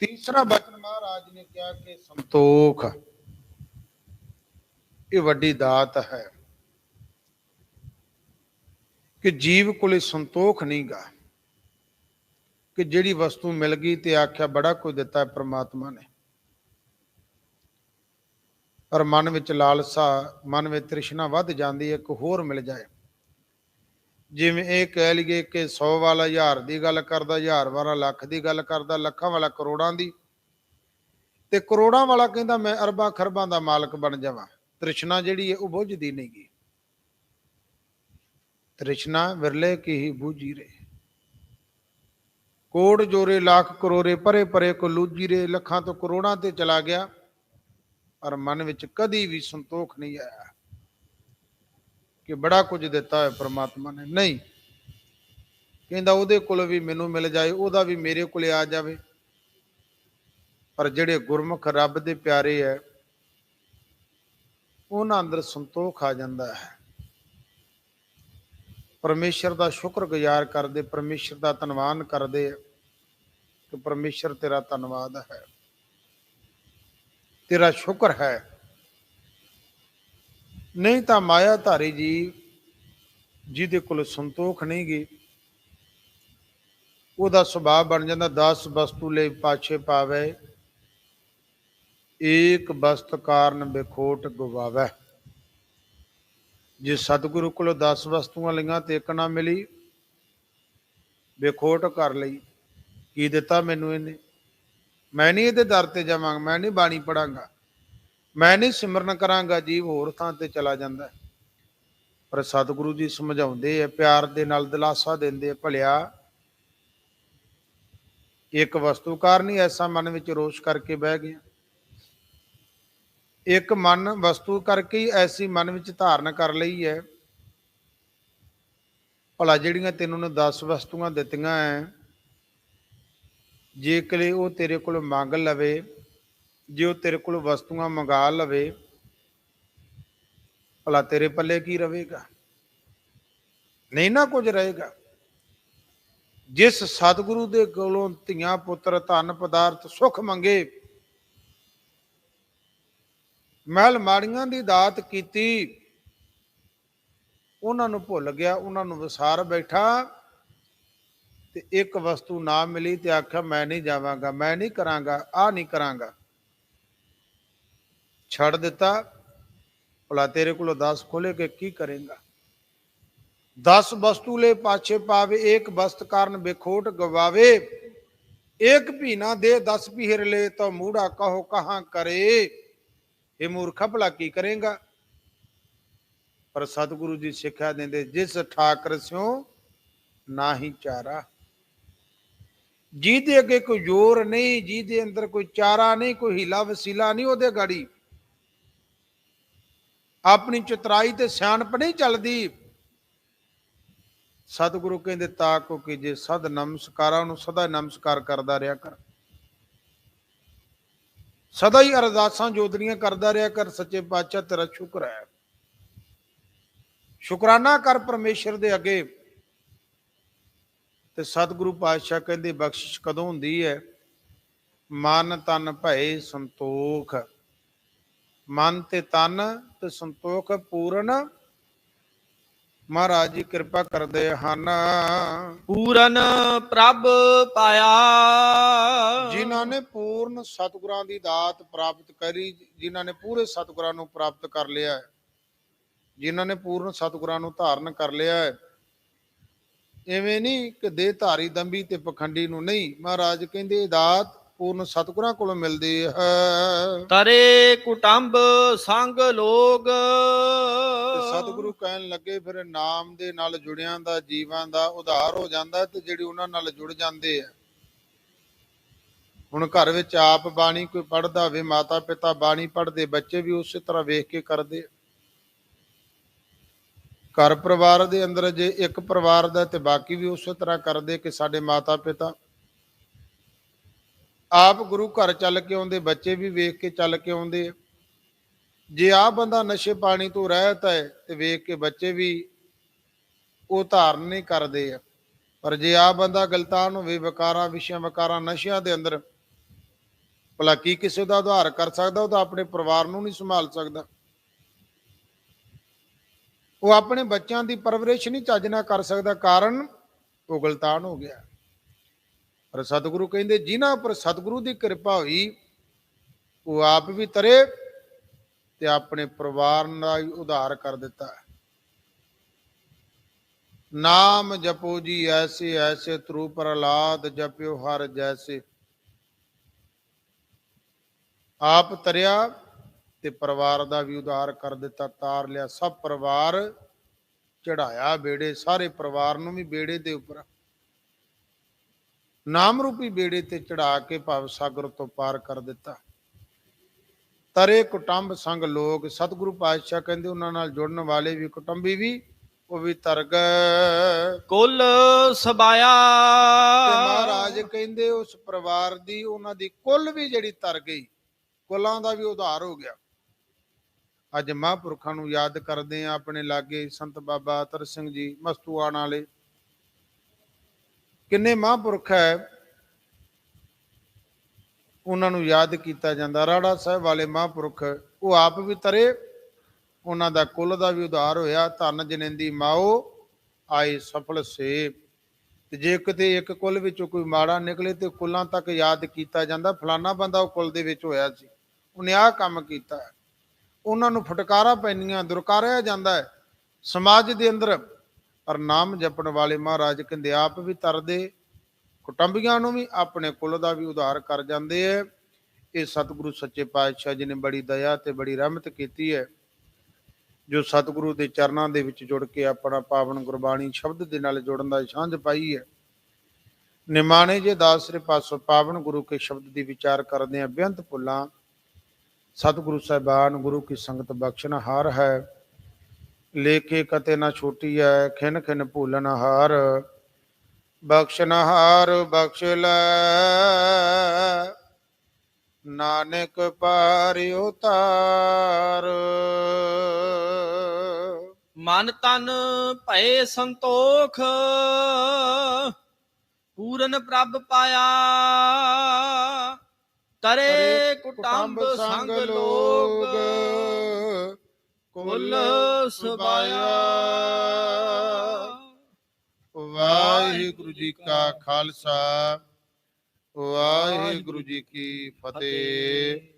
ਤੀਸਰਾ ਬਚਨ ਮਹਾਰਾਜ ਨੇ ਕਿਹਾ ਕਿ ਸੰਤੋਖ, ਇਹ ਵੱਡੀ ਦਾਤ ਹੈ ਕਿ ਜੀਵ ਕੋਲੇ ਸੰਤੋਖ ਨਹੀਂ ਗਾ, ਕਿ ਜਿਹੜੀ ਵਸਤੂ ਮਿਲ ਗਈ ਤੇ ਆਖਿਆ ਬੜਾ ਕੁਝ ਦਿੱਤਾ ਹੈ ਪ੍ਰਮਾਤਮਾ ਨੇ, ਪਰ ਮਨ ਵਿੱਚ ਲਾਲਸਾ, ਮਨ ਵਿੱਚ ਤ੍ਰਿਸ਼ਨਾ ਵੱਧ ਜਾਂਦੀ ਹੈ, ਇੱਕ ਹੋਰ ਮਿਲ ਜਾਏ। ਜਿਵੇਂ ਇਹ ਕਹਿ ਲਈਏ ਕਿ 100 ਵਾਲਾ 1000 ਦੀ ਗੱਲ ਕਰਦਾ, 1000 ਵਾਲਾ ਲੱਖ ਦੀ ਗੱਲ ਕਰਦਾ, ਲੱਖਾਂ ਵਾਲਾ ਕਰੋੜਾਂ ਦੀ, ਤੇ ਕਰੋੜਾਂ ਵਾਲਾ ਕਹਿੰਦਾ ਮੈਂ ਅਰਬਾਂ ਖਰਬਾਂ ਦਾ ਮਾਲਕ ਬਣ ਜਾਵਾਂ। ਤ੍ਰਿਸ਼ਨਾ ਜਿਹੜੀ ਹੈ ਉਹ ਬੁੱਝਦੀ ਨਹੀਂ ਗੀ। ਤ੍ਰਿਸ਼ਨਾ ਵਿਰਲੇ ਕੀ ਹੀ ਬੂਝੀ ਰੇ, ਕੋੜ ਜੋਰੇ ਲੱਖ ਕਰੋੜੇ, ਪਰੇ ਪਰੇ ਕੋ ਲੂਜੀ ਰੇ। ਲੱਖਾਂ ਤੋਂ ਕਰੋੜਾਂ ਤੇ ਚਲਾ ਗਿਆ, ਪਰ ਮਨ ਵਿੱਚ ਕਦੀ ਵੀ ਸੰਤੋਖ ਨਹੀਂ ਆਇਆ ਕਿ ਬੜਾ ਕੁਝ ਦਿੱਤਾ ਹੈ ਪ੍ਰਮਾਤਮਾ ਨੇ। ਨਹੀਂ, ਕਹਿੰਦਾ ਉਹਦੇ ਕੋਲ ਵੀ ਮੈਨੂੰ ਮਿਲ ਜਾਏ, ਉਹਦਾ ਵੀ ਮੇਰੇ ਕੋਲੇ ਆ ਜਾਵੇ। ਪਰ ਜਿਹੜੇ ਗੁਰਮੁਖ ਰੱਬ ਦੇ ਪਿਆਰੇ ਹੈ, ਉਹਨਾਂ ਅੰਦਰ ਸੰਤੋਖ ਆ ਜਾਂਦਾ ਹੈ। ਪਰਮੇਸ਼ਰ ਦਾ ਸ਼ੁਕਰਗੁਜ਼ਾਰ ਕਰਦੇ, ਪਰਮੇਸ਼ਰ ਦਾ ਧੰਨਵਾਦ ਕਰਦੇ ਕਿ ਪਰਮੇਸ਼ਰ ਤੇਰਾ ਧੰਨਵਾਦ ਹੈ, ਤੇਰਾ ਸ਼ੁਕਰ ਹੈ। ਨਹੀਂ ਤਾਂ ਮਾਇਆ ਧਾਰੀ ਜੀ ਜਿਹਦੇ ਕੋਲ ਸੰਤੋਖ ਨਹੀਂ ਗੀ, ਉਹਦਾ ਸੁਭਾਅ ਬਣ ਜਾਂਦਾ 10 ਵਸਤੂ ਲਈ ਪਾਛੇ ਪਾਵੇ, ਏਕ ਵਸਤ ਕਾਰਨ ਬੇਖੋਟ ਗਵਾਵੇ। ਜੇ ਸਤਿਗੁਰੂ ਕੋਲੋਂ 10 ਵਸਤੂਆਂ ਲਈਆਂ ਤੇ ਇੱਕ ਨਾ ਮਿਲੀ, ਬੇਖੋਟ ਕਰ ਲਈ। ਕੀ ਦਿੱਤਾ ਮੈਨੂੰ ਇਹਨੇ? ਮੈਂ ਨਹੀਂ ਇਹਦੇ ਦਰ ਤੇ ਜਾਵਾਂਗਾ, ਮੈਂ ਨਹੀਂ ਬਾਣੀ ਪੜਾਂਗਾ, ਮੈਂ ਨਹੀਂ ਸਿਮਰਨ ਕਰਾਂਗਾ। ਜੀਵ ਹੋਰ ਥਾਂ ਤੇ ਚਲਾ ਜਾਂਦਾ। ਪਰ ਸਤਿਗੁਰੂ ਜੀ ਸਮਝਾਉਂਦੇ ਆ, ਪਿਆਰ ਦੇ ਨਾਲ ਦਿਲਾਸਾ ਦਿੰਦੇ ਆ, ਭਲਿਆ ਇੱਕ ਵਸਤੂ ਕਾਰਨ ਹੀ ਐਸਾ ਮਨ ਵਿੱਚ ਰੋਸ਼ ਕਰਕੇ ਬਹਿ ਗਿਆ। ਇੱਕ ਮਨ ਵਸਤੂ ਕਰਕੇ ਹੀ ਐਸੀ ਮਨ ਵਿੱਚ ਧਾਰਨ ਕਰ ਲਈ ਹੈ। ਭਲਾ ਜਿਹੜੀਆਂ ਤੈਨੂੰ ਨੇ 10 ਵਸਤੂਆਂ ਦਿੱਤੀਆਂ ਹੈ, ਜੇ ਕਲੇ ਉਹ ਤੇਰੇ ਕੋਲ ਮੰਗ ਲਵੇ ਜੇ ਉਹ ਤੇਰੇ ਕੋਲ ਵਸਤੂਆਂ ਮੰਗਾ ਲਵੇ, ਭਲਾ ਤੇਰੇ ਪੱਲੇ ਕੀ ਰਵੇਗਾ? ਨਹੀਂ ਨਾ ਕੁਝ ਰਹੇਗਾ। ਜਿਸ ਸਤਿਗੁਰੂ ਦੇ ਕੋਲੋਂ ਧੀਆਂ ਪੁੱਤਰ ਧਨ ਪਦਾਰਥ ਸੁਖ ਮੰਗੇ, ਮਹਿਲ ਮਾੜੀਆਂ ਦੀ ਦਾਤ ਕੀਤੀ, ਉਹਨਾਂ ਨੂੰ ਭੁੱਲ ਗਿਆ, ਉਹਨਾਂ ਨੂੰ ਵਿਸਾਰ ਬੈਠਾ ਤੇ ਇੱਕ ਵਸਤੂ ਨਾ ਮਿਲੀ ਤੇ ਆਖਿਆ ਮੈਂ ਨਹੀਂ ਜਾਵਾਂਗਾ, ਮੈਂ ਨਹੀਂ ਕਰਾਂਗਾ, ਆਹ ਨਹੀਂ ਕਰਾਂਗਾ, ਛੱਡ ਦਿੱਤਾ। ਭਲਾ ਤੇਰੇ ਕੋਲੋਂ 10 ਖੋਲੇ ਕੇ ਕੀ ਕਰੇਗਾ? 10 वस्तु ले पाछे पावे, एक वस्त कारण बेखोट गवावे, एक भी ना दे 10 पीहर ले, तो मूढ़ा कहो कहाँ करे। ये मूर्खा भला की करेगा? पर सतगुरु जी सिक्ख्या देंदे, जिस ठाकर स्यों ना ही चारा। ਜਿਹਦੇ ਅੱਗੇ ਕੋਈ ਜ਼ੋਰ ਨਹੀਂ, ਜਿਹਦੇ ਅੰਦਰ ਕੋਈ ਚਾਰਾ ਨਹੀਂ, ਕੋਈ ਹੀਲਾ ਵਸੀਲਾ ਨਹੀਂ, ਉਹਦੇ ਗਾੜੀ ਆਪਣੀ ਚਤਰਾਈ ਤੇ ਸਿਆਣਪ ਨਹੀਂ ਚੱਲਦੀ। ਸਤਿਗੁਰੂ ਕਹਿੰਦੇ ਤਾਕੋ ਕਿ ਜੇ ਸਦ ਨਮਸਕਾਰਾਂ ਨੂੰ ਸਦਾ ਨਮਸਕਾਰ ਕਰਦਾ ਰਿਹਾ ਕਰ, ਸਦਾ ਹੀ ਅਰਦਾਸਾਂ ਜੋਦਰੀਆਂ ਕਰਦਾ ਰਿਹਾ ਕਰ। ਸੱਚੇ ਪਾਤਸ਼ਾਹ ਤੇਰਾ ਸ਼ੁਕਰ ਹੈ, ਸ਼ੁਕਰਾਨਾ ਕਰ ਪਰਮੇਸ਼ਰ ਦੇ ਅੱਗੇ। ਤੇ ਸਤਿਗੁਰੂ ਪਾਤਸ਼ਾਹ ਕਹਿੰਦੇ ਬਖਸ਼ਿਸ਼ ਕਦੋਂ ਹੁੰਦੀ ਹੈ? ਮਨ ਤਨ ਭਏ ਸੰਤੋਖ। ਮਨ ਤੇ ਤਨ ਤੇ ਸੰਤੋਖ ਪੂਰਨ ਮਹਾਰਾਜ ਜੀ ਕਿਰਪਾ ਕਰਦੇ ਹਨ।
ਪੂਰਨ ਪ੍ਰਭ ਪਾਇਆ।
ਜਿਨ੍ਹਾਂ ਨੇ ਪੂਰਨ ਸਤਿਗੁਰਾਂ ਦੀ ਦਾਤ ਪ੍ਰਾਪਤ ਕਰੀ, ਜਿਨ੍ਹਾਂ ਨੇ ਪੂਰੇ ਸਤਿਗੁਰਾਂ ਨੂੰ ਪ੍ਰਾਪਤ ਕਰ ਲਿਆ ਹੈ, ਜਿਨ੍ਹਾਂ ਨੇ ਪੂਰਨ ਸਤਿਗੁਰਾਂ ਨੂੰ ਧਾਰਨ ਕਰ ਲਿਆ ਹੈ, ਇਵੇਂ ਨਹੀਂ ਕਿ ਦੇਹ ਧਾਰੀ ਦੰਭੀ ਤੇ ਪਖੰਡੀ ਨੂੰ ਨਹੀਂ। ਮਹਾਰਾਜ ਕਹਿੰਦੇ ਦਾਤ ਪੂਰਨ ਸਤਿਗੁਰਾਂ ਕੋਲੋਂ ਮਿਲਦੀ ਹੈ।
ਤਰੇ ਕੁਟੰਬ ਸੰਗ ਲੋਗ।
ਸਤਿਗੁਰੂ ਕਹਿਣ ਲੱਗੇ ਫਿਰ ਨਾਮ ਦੇ ਨਾਲ ਜੁੜਿਆਂ ਦਾ ਜੀਵਾਂ ਦਾ ਉਧਾਰ ਹੋ ਜਾਂਦਾ, ਤੇ ਜਿਹੜੇ ਉਹਨਾਂ ਨਾਲ ਜੁੜ ਜਾਂਦੇ ਆ। ਹੁਣ ਘਰ ਵਿੱਚ ਆਪ ਬਾਣੀ ਕੋਈ ਪੜ੍ਹਦਾ ਹੋਵੇ, ਮਾਤਾ ਪਿਤਾ ਬਾਣੀ ਪੜ੍ਹਦੇ, ਬੱਚੇ ਵੀ ਉਸੇ ਤਰ੍ਹਾਂ ਵੇਖ ਕੇ ਕਰਦੇ। ਘਰ ਪਰਿਵਾਰ ਦੇ ਅੰਦਰ ਜੇ ਇੱਕ ਪਰਿਵਾਰ ਦਾ ਤੇ ਬਾਕੀ ਵੀ ਉਸੇ ਤਰ੍ਹਾਂ ਕਰਦੇ ਕਿ ਸਾਡੇ ਮਾਤਾ ਪਿਤਾ ਆਪ ਗੁਰੂ ਘਰ ਚੱਲ ਕੇ ਆਉਂਦੇ, ਬੱਚੇ ਵੀ ਵੇਖ ਕੇ ਚੱਲ ਕੇ ਆਉਂਦੇ। ਜੇ ਆਹ ਬੰਦਾ ਨਸ਼ੇ ਪਾਣੀ ਤੋਂ ਰਹਿਤ ਹੈ ਤੇ ਵੇਖ ਕੇ ਬੱਚੇ ਵੀ ਉਹ ਧਾਰਨ ਨਹੀਂ ਕਰਦੇ ਆ। ਪਰ ਜੇ ਆਹ ਬੰਦਾ ਗਲਤਾਨ ਹੋਵੇ, ਵਿਕਾਰਾਂ ਵਿਸ਼ਿਆਂ ਵਿਕਾਰਾਂ ਨਸ਼ਿਆਂ ਦੇ ਅੰਦਰ, ਭਲਾ ਕੀ ਕਿਸੇ ਦਾ ਉਧਾਰ ਕਰ ਸਕਦਾ? ਉਹ ਤਾਂ ਆਪਣੇ ਪਰਿਵਾਰ ਨੂੰ ਨਹੀਂ ਸੰਭਾਲ ਸਕਦਾ, ਉਹ ਆਪਣੇ ਬੱਚਿਆਂ ਦੀ ਪਰਵਰਿਸ਼ ਨਹੀਂ ਚੱਜ ਨਾਲ ਕਰ ਸਕਦਾ, ਕਾਰਨ ਉਹ ਗਲਤਾਨ ਹੋ ਗਿਆ। ਪਰ ਸਤਿਗੁਰੂ ਕਹਿੰਦੇ ਜਿਨ੍ਹਾਂ ਉੱਪਰ ਸਤਿਗੁਰੂ ਦੀ ਕਿਰਪਾ ਹੋਈ, ਉਹ ਆਪ ਵੀ ਤਰੇ ਤੇ ਆਪਣੇ ਪਰਿਵਾਰ ਦਾ ਵੀ ਉਧਾਰ ਕਰ ਦਿੱਤਾ। ਨਾਮ ਜਪੋ ਜੀ ਐਸੇ ਐਸੇ, ਤਰੂ ਪ੍ਰਹਲਾਦ ਜਪਿਓ ਹਰ ਜੈਸੇ। ਆਪ ਤਰਿਆ ਤੇ ਪਰਿਵਾਰ ਦਾ ਵੀ ਉਧਾਰ ਕਰ ਦਿੱਤਾ, ਤਾਰ ਲਿਆ। ਸਭ ਪਰਿਵਾਰ ਚੜਾਇਆ ਬੇੜੇ, ਸਾਰੇ ਪਰਿਵਾਰ ਨੂੰ ਵੀ ਬੇੜੇ ਦੇ ਉੱਪਰ ਨਾਮ ਰੂਪੀ ਬੇੜੇ ਤੇ ਚੜਾ ਕੇ ਭਵ ਸਾਗਰ ਤੋਂ ਪਾਰ ਕਰ ਦਿੱਤਾ। ਤਰੇ ਕੁਟੰਬ ਸੰਗ ਲੋਕ। ਸਤਿਗੁਰੂ ਪਾਤਸ਼ਾਹ ਕਹਿੰਦੇ ਉਹਨਾਂ ਨਾਲ ਜੁੜਨ ਵਾਲੇ ਵੀ, ਕੁਟੰਬੀ ਵੀ, ਉਹ ਵੀ ਤਰ ਗਏ।
ਕੁਲ ਸਬਾਇਆ।
ਤੇ ਮਹਾਰਾਜ ਕਹਿੰਦੇ ਉਸ ਪਰਿਵਾਰ ਦੀ, ਉਹਨਾਂ ਦੀ ਕੁੱਲ ਵੀ ਜਿਹੜੀ ਤਰ ਗਈ, ਕੁਲਾਂ ਦਾ ਵੀ ਉਧਾਰ ਹੋ ਗਿਆ। ਅੱਜ ਮਹਾਂਪੁਰਖਾਂ ਨੂੰ ਯਾਦ ਕਰਦੇ ਆ, ਆਪਣੇ ਲਾਗੇ ਸੰਤ ਬਾਬਾ ਅਤਰ ਸਿੰਘ ਜੀ ਮਸਤੂਆਣ ਵਾਲੇ, ਕਿੰਨੇ ਮਹਾਂਪੁਰਖ ਹੈ, ਉਹਨਾਂ ਨੂੰ ਯਾਦ ਕੀਤਾ ਜਾਂਦਾ। ਰਾੜਾ ਸਾਹਿਬ ਵਾਲੇ ਮਹਾਂਪੁਰਖ, ਉਹ ਆਪ ਵੀ ਤਰੇ, ਉਹਨਾਂ ਦਾ ਕੁੱਲ ਦਾ ਵੀ ਉਧਾਰ ਹੋਇਆ। ਧੰਨ ਜਨੇਂਦੀ ਮਾਓ ਆਏ ਸਫਲ ਸੇ। ਤੇ ਜੇ ਕਿਤੇ ਇੱਕ ਕੁੱਲ ਵਿੱਚੋਂ ਕੋਈ ਮਾੜਾ ਨਿਕਲੇ ਤੇ ਕੁੱਲਾਂ ਤੱਕ ਯਾਦ ਕੀਤਾ ਜਾਂਦਾ, ਫਲਾਨਾ ਬੰਦਾ ਉਹ ਕੁੱਲ ਦੇ ਵਿੱਚ ਹੋਇਆ ਸੀ, ਉਹਨੇ ਆਹ ਕੰਮ ਕੀਤਾ। ਉਹਨਾਂ ਨੂੰ ਫਟਕਾਰਾਂ ਪੈਂਦੀਆਂ, ਦੁਰਕਾਰਿਆ ਜਾਂਦਾ ਹੈ ਸਮਾਜ ਦੇ ਅੰਦਰ। ਪਰ ਨਾਮ ਜਪਣ ਵਾਲੇ ਮਹਾਰਾਜ ਕਹਿੰਦੇ ਆਪ ਵੀ ਤਰਦੇ, ਕੁਟੰਬੀਆਂ ਨੂੰ ਵੀ, ਆਪਣੇ ਕੁੱਲ ਦਾ ਵੀ ਉਧਾਰ ਕਰ ਜਾਂਦੇ ਹੈ। ਇਹ ਸਤਿਗੁਰੂ ਸੱਚੇ ਪਾਤਸ਼ਾਹ ਜੀ ਨੇ ਬੜੀ ਦਇਆ ਤੇ ਬੜੀ ਰਹਿਮਤ ਕੀਤੀ ਹੈ, ਜੋ ਸਤਿਗੁਰੂ ਦੇ ਚਰਨਾਂ ਦੇ ਵਿੱਚ ਜੁੜ ਕੇ ਆਪਣਾ ਪਾਵਨ ਗੁਰਬਾਣੀ ਸ਼ਬਦ ਦੇ ਨਾਲ ਜੁੜਨ ਦਾ ਸਾਂਝ ਪਾਈ ਹੈ। ਨਿਮਾਣੇ ਜੇ ਦਾਸਰੇ ਪਾਸੋਂ ਪਾਵਨ ਗੁਰੂ ਕੇ ਸ਼ਬਦ ਦੀ ਵਿਚਾਰ ਕਰਦੇ ਆ। ਬੇਅੰਤ ਭੁੱਲਾਂ ਸਤਿਗੁਰੂ ਸਾਹਿਬਾਨ ਗੁਰੂ ਕੀ ਸੰਗਤ ਬਖਸ਼ਣ ਹਾਰ ਹੈ, ਲੇਖੇ ਕਤੇ ਨਾ ਛੋਟੀ ਹੈ, ਖਿਨ ਖਿਨ ਭੂਲਨ ਹਾਰ। ਬਖਸ਼ਣ ਹਾਰ ਬਖਸ਼ ਲੈ, ਨਾਨਕ ਪਾਰਿ ਉਤਾਰ।
ਮਨ ਤਨ ਭਏ ਸੰਤੋਖ ਪੂਰਨ ਪ੍ਰਭ ਪਾਇਆ। ਤਰੇ ਕੁਟੰਬ ਸੰਗ ਲੋਗ ਕੁਲ ਸਬਾਇਆ।
ਵਾਹਿਗੁਰੂ ਜੀ ਕਾ ਖਾਲਸਾ, ਵਾਹਿਗੁਰੂ ਜੀ ਕੀ ਫਤਿਹ।